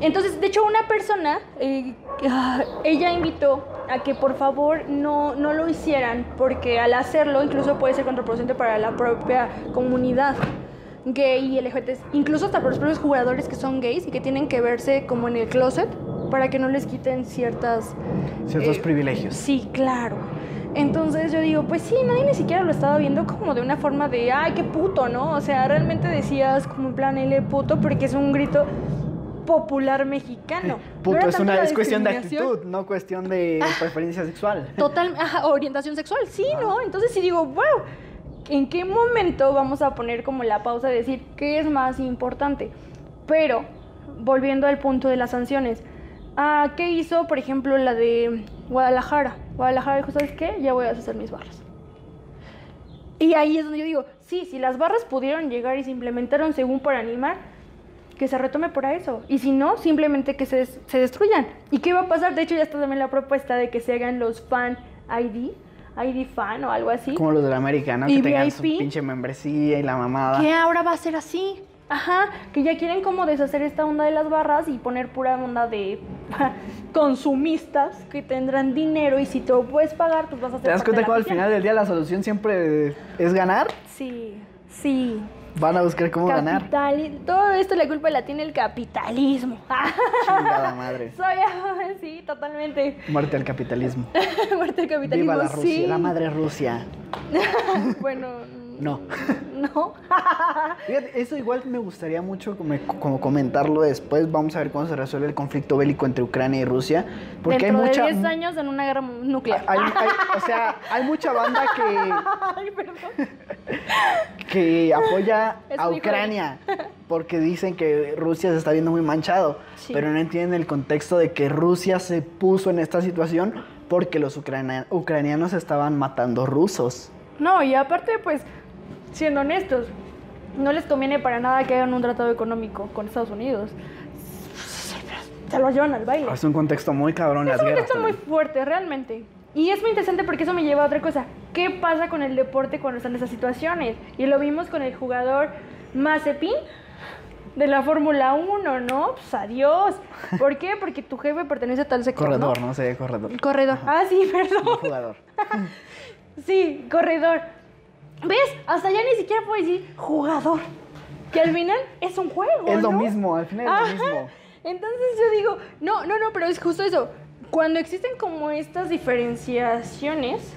Entonces, de hecho, una persona, ella invitó a que por favor no lo hicieran, porque al hacerlo incluso puede ser contraproducente para la propia comunidad gay y LGBT, incluso hasta para los propios jugadores que son gays y que tienen que verse como en el closet para que no les quiten ciertos privilegios. Sí, claro. Entonces yo digo, pues sí, nadie ni siquiera lo estaba viendo como de una forma de, ay, qué puto, ¿no? O sea, realmente decías como en plan, L puto, porque es un grito popular mexicano. Puto No era es tanto la es cuestión de discriminación. actitud, no cuestión de preferencia sexual. Total, orientación sexual, sí, ¿no? Entonces sí digo, wow, ¿en qué momento vamos a poner como la pausa de decir qué es más importante? Pero, volviendo al punto de las sanciones, ¿qué hizo, por ejemplo, la de Guadalajara? Guadalajara dijo, ¿sabes qué? Ya voy a hacer mis barras. Y ahí es donde yo digo, sí, si las barras pudieron llegar y se implementaron según para animar, que se retome por eso. Y si no, simplemente que se destruyan. ¿Y qué va a pasar? De hecho, ya está también la propuesta de que se hagan los fan ID fan o algo así. Como los de la América, ¿no? Y Que tengan su VIP. pinche membresía y la mamada. Que ahora va a ser así. Ajá, que ya quieren como deshacer esta onda de las barras y poner pura onda de consumistas que tendrán dinero y si te lo puedes pagar, pues vas a hacer ¿Te das parte cuenta de cómo la al afición? final del día la solución siempre es ganar? Sí. Van a buscar cómo ganar. Todo esto la culpa la tiene el capitalismo. Chingada madre. Sí, totalmente. Muerte al capitalismo. Muerte al capitalismo, Viva la Rusia, sí. la madre Rusia. Bueno, No. no. Fíjate, eso igual me gustaría mucho como comentarlo después. Vamos a ver cómo se resuelve el conflicto bélico entre Ucrania y Rusia. Porque Dentro hay mucha... de 10 años en una guerra nuclear. O sea, hay mucha banda Ay, perdón. que apoya Es a un hijo de- Ucrania porque dicen que Rusia se está viendo muy manchado, Sí. pero no entienden el contexto de que Rusia se puso en esta situación porque los ucranianos estaban matando rusos. No, y aparte, pues, siendo honestos, no les conviene para nada que hagan un tratado económico con Estados Unidos. Se lo llevan al baile. Es un contexto muy cabrón las Es un guerras. contexto muy también. fuerte, realmente. Y es muy interesante porque eso me lleva a otra cosa. ¿Qué pasa con el deporte cuando están en esas situaciones? Y lo vimos con el jugador Mazepin de la Fórmula 1, ¿no? Pues adiós. ¿Por qué? Porque tu jefe pertenece a tal sector, Corredor, ¿no? ¿no? Sería corredor. Corredor. Sí, perdón. No jugador. Sí, corredor. ¿Ves? Hasta ya ni siquiera puedo decir jugador. Que al final es un juego, Es lo ¿no? mismo, al final es Ajá. lo mismo. Entonces yo digo, no, pero es justo eso. Cuando existen como estas diferenciaciones,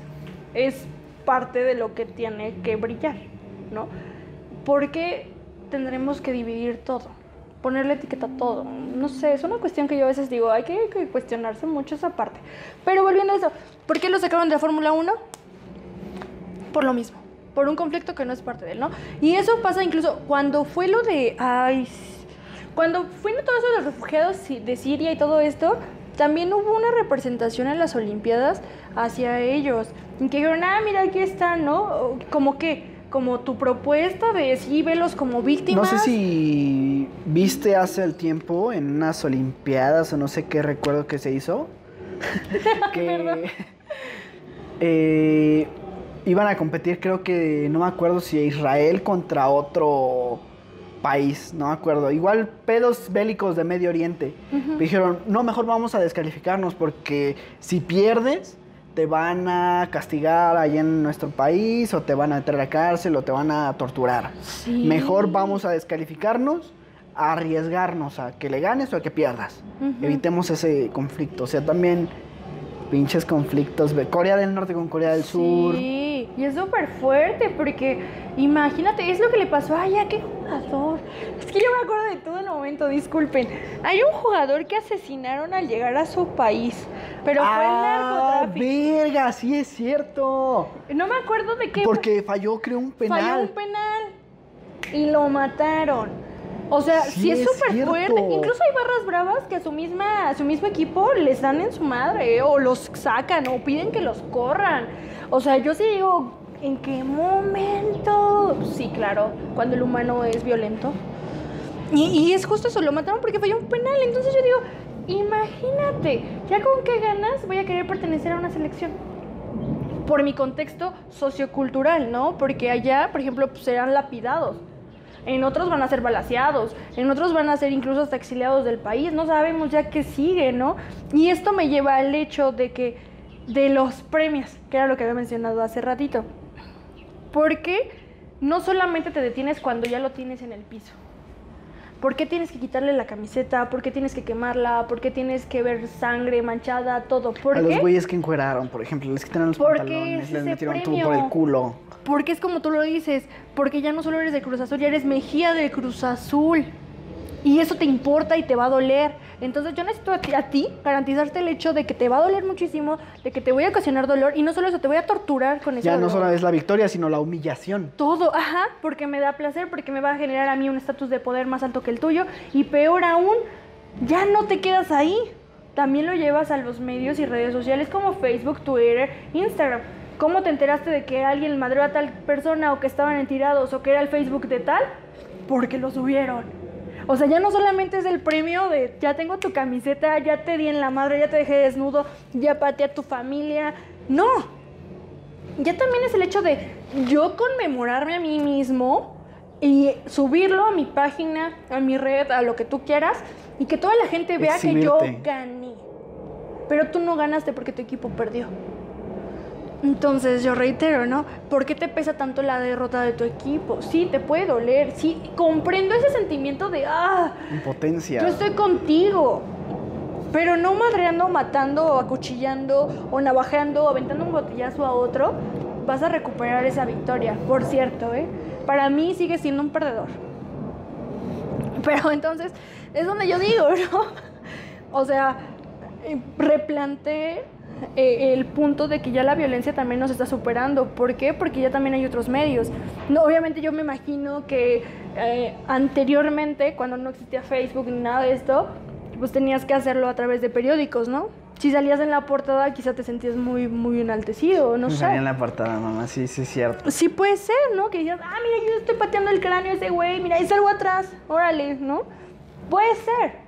es parte de lo que tiene que brillar, ¿no? Porque tendremos que dividir todo. ponerle etiqueta a todo. No sé, es una cuestión que yo a veces digo, hay que cuestionarse mucho esa parte. Pero volviendo a eso, ¿por qué lo sacaron de la Fórmula 1? Por lo mismo, por un conflicto que no es parte de él, ¿no? Y eso pasa incluso cuando fue lo de, cuando fue todo eso de los refugiados de Siria y todo esto, también hubo una representación en las Olimpiadas hacia ellos, en que dijeron, mira, aquí están, ¿no? Como tu propuesta de sí, velos como víctimas. No sé si viste hace el tiempo en unas Olimpiadas o no sé qué recuerdo que se hizo, que iban a competir, creo que, no me acuerdo si Israel contra otro país, no me acuerdo, igual pedos bélicos de Medio Oriente. Dijeron, no, mejor vamos a descalificarnos porque si pierdes te van a castigar allá en nuestro país o te van a meter a la cárcel o te van a torturar. Sí. Mejor vamos a descalificarnos, a arriesgarnos a que le ganes o a que pierdas. Evitemos ese conflicto. O sea, también pinches conflictos. Corea del Norte con Corea del Sur. Sí, y es súper fuerte porque imagínate, es lo que le pasó a qué jugador. Es que yo me acuerdo de todo el momento, disculpen. Hay un jugador que asesinaron al llegar a su país, pero fue el narcotráfico. ¡Verga! Sí es cierto. No me acuerdo de qué. Porque falló, creo, un penal. Falló un penal y lo mataron. O sea, sí es súper fuerte. Incluso hay barras bravas que a su mismo equipo les dan en su madre, o los sacan, o piden que los corran. O sea, yo sí digo, ¿en qué momento? Sí, claro, cuando el humano es violento. Y es justo eso, lo mataron porque falló un penal. Entonces yo digo, imagínate, ¿ya con qué ganas voy a querer pertenecer a una selección? Por mi contexto sociocultural, ¿no? Porque allá, por ejemplo, pues, serán lapidados. En otros van a ser balaceados, en otros van a ser incluso hasta exiliados del país, no sabemos ya qué sigue, ¿no? Y esto me lleva al hecho de los premios, que era lo que había mencionado hace ratito. Porque no solamente te detienes cuando ya lo tienes en el piso. ¿Por qué tienes que quitarle la camiseta? ¿Por qué tienes que quemarla? ¿Por qué tienes que ver sangre manchada? Todo. ¿Por qué? A los güeyes que encueraron, por ejemplo, les quitaron los pantalones, les metieron tubo por el culo. Porque es como tú lo dices, porque ya no solo eres de Cruz Azul, ya eres Mejía de Cruz Azul. Y eso te importa y te va a doler. Entonces yo necesito a ti garantizarte el hecho de que te va a doler muchísimo, de que te voy a ocasionar dolor, y no solo eso, te voy a torturar con ese dolor. Ya no solo es la victoria, sino la humillación. Todo, porque me da placer, porque me va a generar a mí un estatus de poder más alto que el tuyo, y peor aún, ya no te quedas ahí. También lo llevas a los medios y redes sociales como Facebook, Twitter, Instagram. ¿Cómo te enteraste de que alguien madreó a tal persona o que estaban en tirados o que era el Facebook de tal? Porque lo subieron. O sea, ya no solamente es el premio de ya tengo tu camiseta, ya te di en la madre, ya te dejé desnudo, ya pateé a tu familia. No. Ya también es el hecho de yo conmemorarme a mí mismo y subirlo a mi página, a mi red, a lo que tú quieras, y que toda la gente vea que yo gané. Pero tú no ganaste porque tu equipo perdió. Entonces yo reitero, ¿no? ¿Por qué te pesa tanto la derrota de tu equipo? Sí, te puede doler, sí, comprendo ese sentimiento de impotencia. Yo estoy contigo, pero no madreando, matando, acuchillando o navajeando, aventando un botellazo a otro, vas a recuperar esa victoria. Por cierto, para mí sigue siendo un perdedor. Pero entonces es donde yo digo, ¿no? O sea, replanteé el punto de que ya la violencia también nos está superando. ¿Por qué? Porque ya también hay otros medios. No, obviamente yo me imagino que anteriormente, cuando no existía Facebook ni nada de esto, pues tenías que hacerlo a través de periódicos, ¿no? Si salías en la portada, quizá te sentías muy, muy enaltecido, no sé. Salía en la portada, mamá, sí, es cierto. Sí puede ser, ¿no? Que digas, mira, yo estoy pateando el cráneo a ese güey, mira, hay algo atrás, órale, ¿no? Puede ser.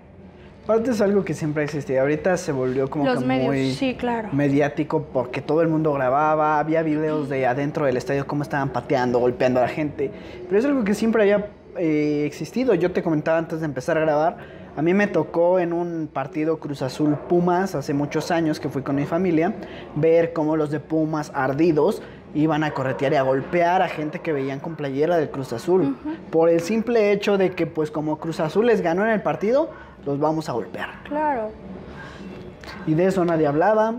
Aparte es algo que siempre ha existido. Ahorita se volvió como los que medios, muy sí, claro, mediático porque todo el mundo grababa, había videos de adentro del estadio cómo estaban pateando, golpeando a la gente. Pero es algo que siempre había existido. Yo te comentaba antes de empezar a grabar, a mí me tocó en un partido Cruz Azul Pumas hace muchos años que fui con mi familia, ver cómo los de Pumas ardidos iban a corretear y a golpear a gente que veían con playera del Cruz Azul. Por el simple hecho de que pues como Cruz Azul les ganó en el partido, los vamos a golpear. Claro. Y de eso nadie hablaba,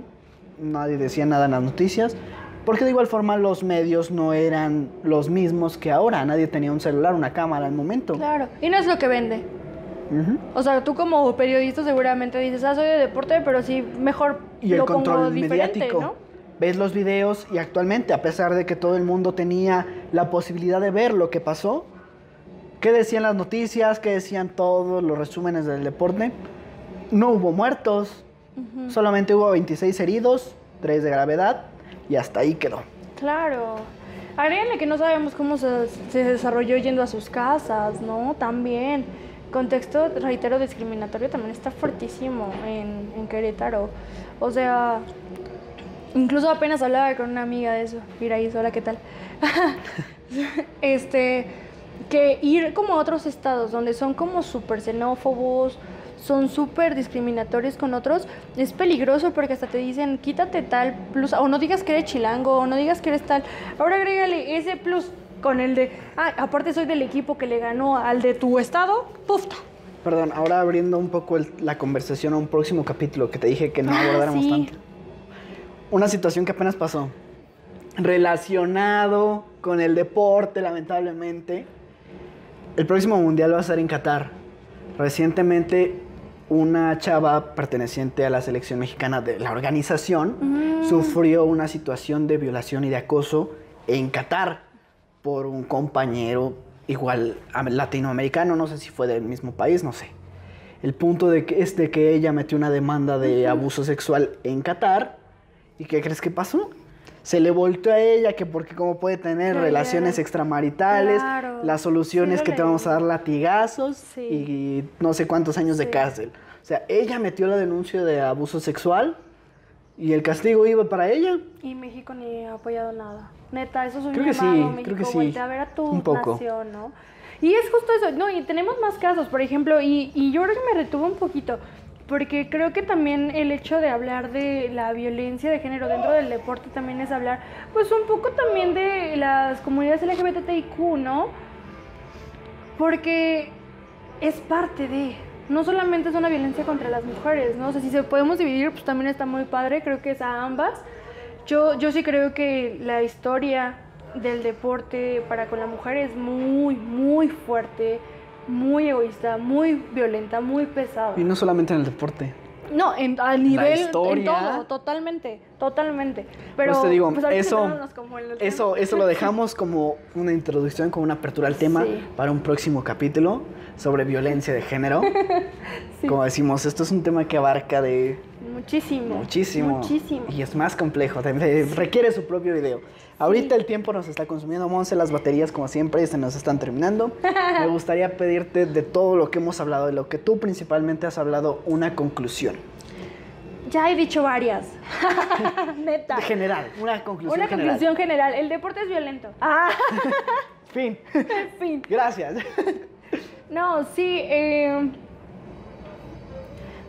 nadie decía nada en las noticias, porque de igual forma los medios no eran los mismos que ahora. Nadie tenía un celular, una cámara al momento. Claro, y no es lo que vende. Ujú. O sea, tú como periodista seguramente dices, soy de deporte, pero sí, mejor Y el lo pongo control diferente, mediático. ¿no? Ves los videos y actualmente, a pesar de que todo el mundo tenía la posibilidad de ver lo que pasó, ¿qué decían las noticias? ¿Qué decían todos los resúmenes del deporte? No hubo muertos, solamente hubo 26 heridos, 3 de gravedad, y hasta ahí quedó. Claro. Agréguenle que no sabemos cómo se desarrolló yendo a sus casas, ¿no? También. Contexto, reitero, discriminatorio también está fuertísimo en Querétaro. O sea, incluso apenas hablaba con una amiga de eso. Iraís, hola, ¿qué tal? Que ir como a otros estados donde son como súper xenófobos, son súper discriminatorios con otros, es peligroso porque hasta te dicen, quítate tal plus, o no digas que eres chilango, o no digas que eres tal. Ahora agrégale ese plus con el de, aparte soy del equipo que le ganó al de tu estado, ¡pufta! Perdón, ahora abriendo un poco la conversación a un próximo capítulo que te dije que no abordáramos sí. tanto. Una situación que apenas pasó, relacionado con el deporte, lamentablemente. El próximo mundial va a ser en Qatar. Recientemente, una chava perteneciente a la selección mexicana de la organización sufrió una situación de violación y de acoso en Qatar por un compañero igual latinoamericano, no sé si fue del mismo país, no sé. El punto es de que ella metió una demanda de abuso sexual en Qatar. ¿Y qué crees que pasó? Se le volteó a ella que porque cómo puede tener relaciones extramaritales, Claro. la solución Sí, es lo que te vamos a dar leí. latigazos Sí. y no sé cuántos años de Sí. cárcel. O sea, ella metió la denuncia de abuso sexual y el castigo iba para ella. Y México ni ha apoyado nada. Neta, eso es un Creo que llamado, sí, México, creo que sí. voltea a ver a tu Un poco. nación, ¿no? Y es justo eso, no, y tenemos más casos, por ejemplo, y yo creo que me retuvo un poquito, porque creo que también el hecho de hablar de la violencia de género dentro del deporte también es hablar, pues un poco también de las comunidades LGBTIQ, ¿no? Porque es parte de, no solamente es una violencia contra las mujeres, ¿no? O sea, si se podemos dividir, pues también está muy padre, creo que es a ambas. Yo sí creo que la historia del deporte para con la mujer es muy, muy fuerte, muy egoísta, muy violenta, muy pesada. Y no solamente en el deporte. No, a nivel, historia. en todo, totalmente, totalmente. Pero Pues te digo, pues ahorita eso centrándonos como en el tema. eso lo dejamos como una introducción, como una apertura al tema Sí. para un próximo capítulo sobre violencia de género. Sí. Como decimos, esto es un tema que abarca de Muchísimo. muchísimo. Muchísimo. Y es más complejo, requiere su propio video. Ahorita el tiempo nos está consumiendo, Monse, las baterías como siempre se nos están terminando. Me gustaría pedirte de todo lo que hemos hablado, de lo que tú principalmente has hablado, una conclusión. Ya he dicho varias. Neta. General, una conclusión Una general. conclusión general. El deporte es violento. Fin. Fin. Gracias. No, sí.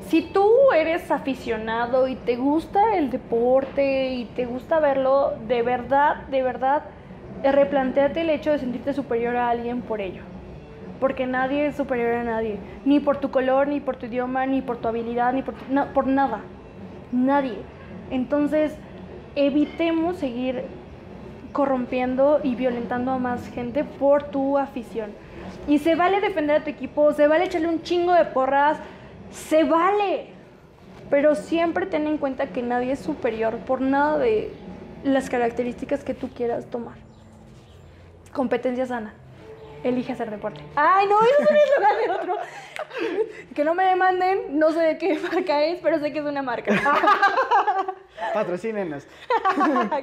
Si tú eres aficionado y te gusta el deporte y te gusta verlo, de verdad, replantéate el hecho de sentirte superior a alguien por ello. Porque nadie es superior a nadie. Ni por tu color, ni por tu idioma, ni por tu habilidad, ni por nada. Nadie. Entonces, evitemos seguir corrompiendo y violentando a más gente por tu afición. Y se vale defender a tu equipo, se vale echarle un chingo de porras, se vale. Pero siempre ten en cuenta que nadie es superior por nada de las características que tú quieras tomar. Competencia sana. Elige hacer deporte. Ay, no, eso es un eslogan de otro. Que no me demanden, no sé de qué marca es, pero sé que es una marca. Patrocínenos.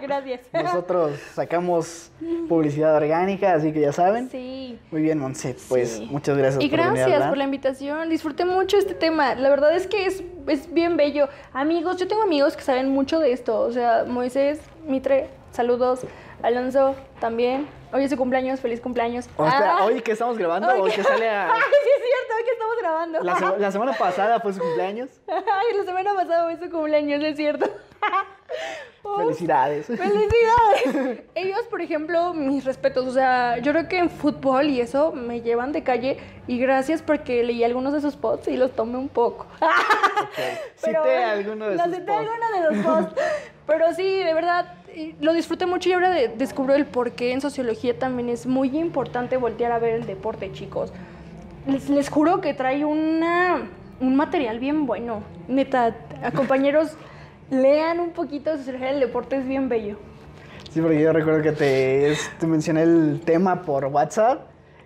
Gracias. Nosotros sacamos publicidad orgánica, así que ya saben. Sí. Muy bien, Monse, pues Sí. muchas gracias Y por venir a gracias hablar. por la invitación. Disfruté mucho este tema. La verdad es que es bien bello. Amigos, yo tengo amigos que saben mucho de esto. O sea, Moisés, Mitre, saludos. Alonso, también. Hoy es su cumpleaños, feliz cumpleaños. O sea, hoy que estamos grabando, hoy que sale a... Ay, sí es cierto, hoy que estamos grabando. La semana pasada fue su cumpleaños. Ay, la semana pasada fue su cumpleaños, es cierto. Felicidades. ¡Felicidades! Ellos, por ejemplo, mis respetos, o sea, yo creo que en fútbol y eso me llevan de calle y gracias porque leí algunos de sus posts y los tomé un poco. Cité alguno de sus Cité posts. alguno de los posts. Pero sí, de verdad, lo disfruté mucho y ahora descubro el por qué en sociología también es muy importante voltear a ver el deporte, chicos. les juro que trae un material bien bueno. Neta, a compañeros, lean un poquito de Sociología del Deporte, es bien bello. Sí, porque yo recuerdo que te mencioné el tema por WhatsApp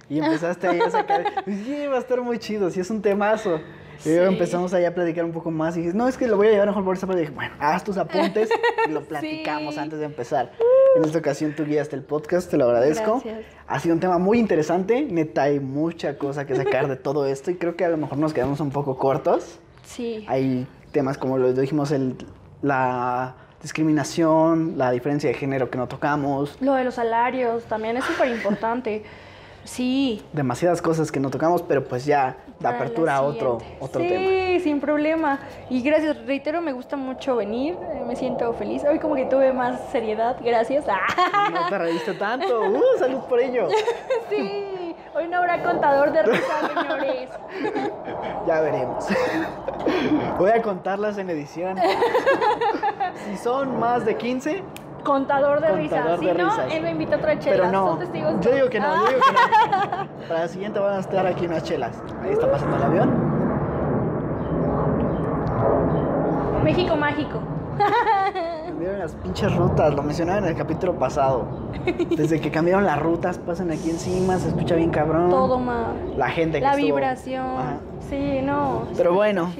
y empezaste ahí a sacar. Sí, va a estar muy chido, sí es un temazo. Y luego empezamos ahí a platicar un poco más y dices, no, es que lo voy a llevar mejor por esa parte. Y dije, bueno, haz tus apuntes y lo platicamos Sí. antes de empezar. En esta ocasión tú guiaste el podcast, te lo agradezco. Gracias. Ha sido un tema muy interesante, neta, hay mucha cosa que sacar de todo esto y creo que a lo mejor nos quedamos un poco cortos. Sí. Hay temas como lo dijimos, la discriminación, la diferencia de género que no tocamos, Lo de los salarios también es súper importante. Sí. demasiadas cosas que no tocamos, pero pues ya da Para la apertura a otro siguiente. tema. Sí, sin problema. Y gracias, reitero, me gusta mucho venir, me siento feliz. Hoy como que tuve más seriedad, gracias. No te reíste tanto. Salud por ello. Sí, hoy no habrá contador de risas, señores. Ya veremos. Voy a contarlas en edición. Si son más de 15, Contador de Contador risas. Si de no, risas. él me invita a otra chela. pero no. Son testigos Yo todos. digo que no, yo digo que no. Para la siguiente van a estar aquí unas chelas. Ahí está pasando el avión. México mágico. Cambiaron las pinches rutas, lo mencionaba en el capítulo pasado. Desde que cambiaron las rutas, pasan aquí encima, se escucha bien cabrón. Todo mal. La gente que La estuvo- vibración. Ajá. Sí, no. Pero bueno,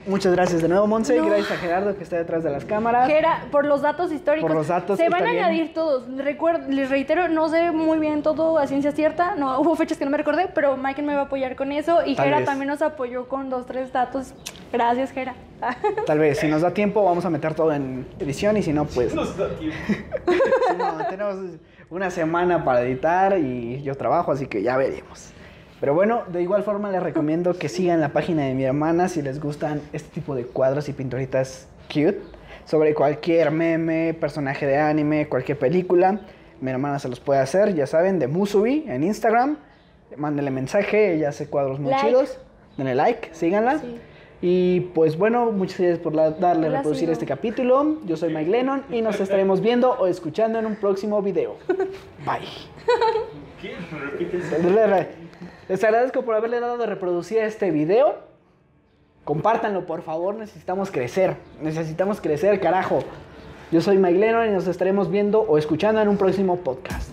muchas gracias de nuevo, Monse. No. Gracias a Gerardo que está detrás de las cámaras. Gera, por los datos históricos. Por los datos se que van a está bien. añadir todos. Les reitero, no sé muy bien todo a ciencia cierta. No, hubo fechas que no me recordé, pero Michael me va a apoyar con eso. Y Tal Gera vez. también nos apoyó con 2, 3 datos. Gracias, Gera. Tal vez, si nos da tiempo, vamos a meter todo en edición y si no, pues... Nos da tiempo. si no, tenemos una semana para editar y yo trabajo, así que ya veremos. Pero bueno, de igual forma les recomiendo que sigan la página de mi hermana si les gustan este tipo de cuadros y pinturitas cute sobre cualquier meme, personaje de anime, cualquier película. Mi hermana se los puede hacer, ya saben, de Musubi en Instagram. Mándenle mensaje, ella hace cuadros muy Like. chidos. Denle like, síganla. Sí. Y pues bueno, muchas gracias por darle a La reproducir sigo. este capítulo. Yo soy Mike Lennon y nos estaremos viendo o escuchando en un próximo video. Bye. ¿Qué? ¿Me repites? Les agradezco por haberle dado de reproducir este video. Compártanlo, por favor. Necesitamos crecer. Necesitamos crecer, carajo. Yo soy Mike Lennon y nos estaremos viendo o escuchando en un próximo podcast.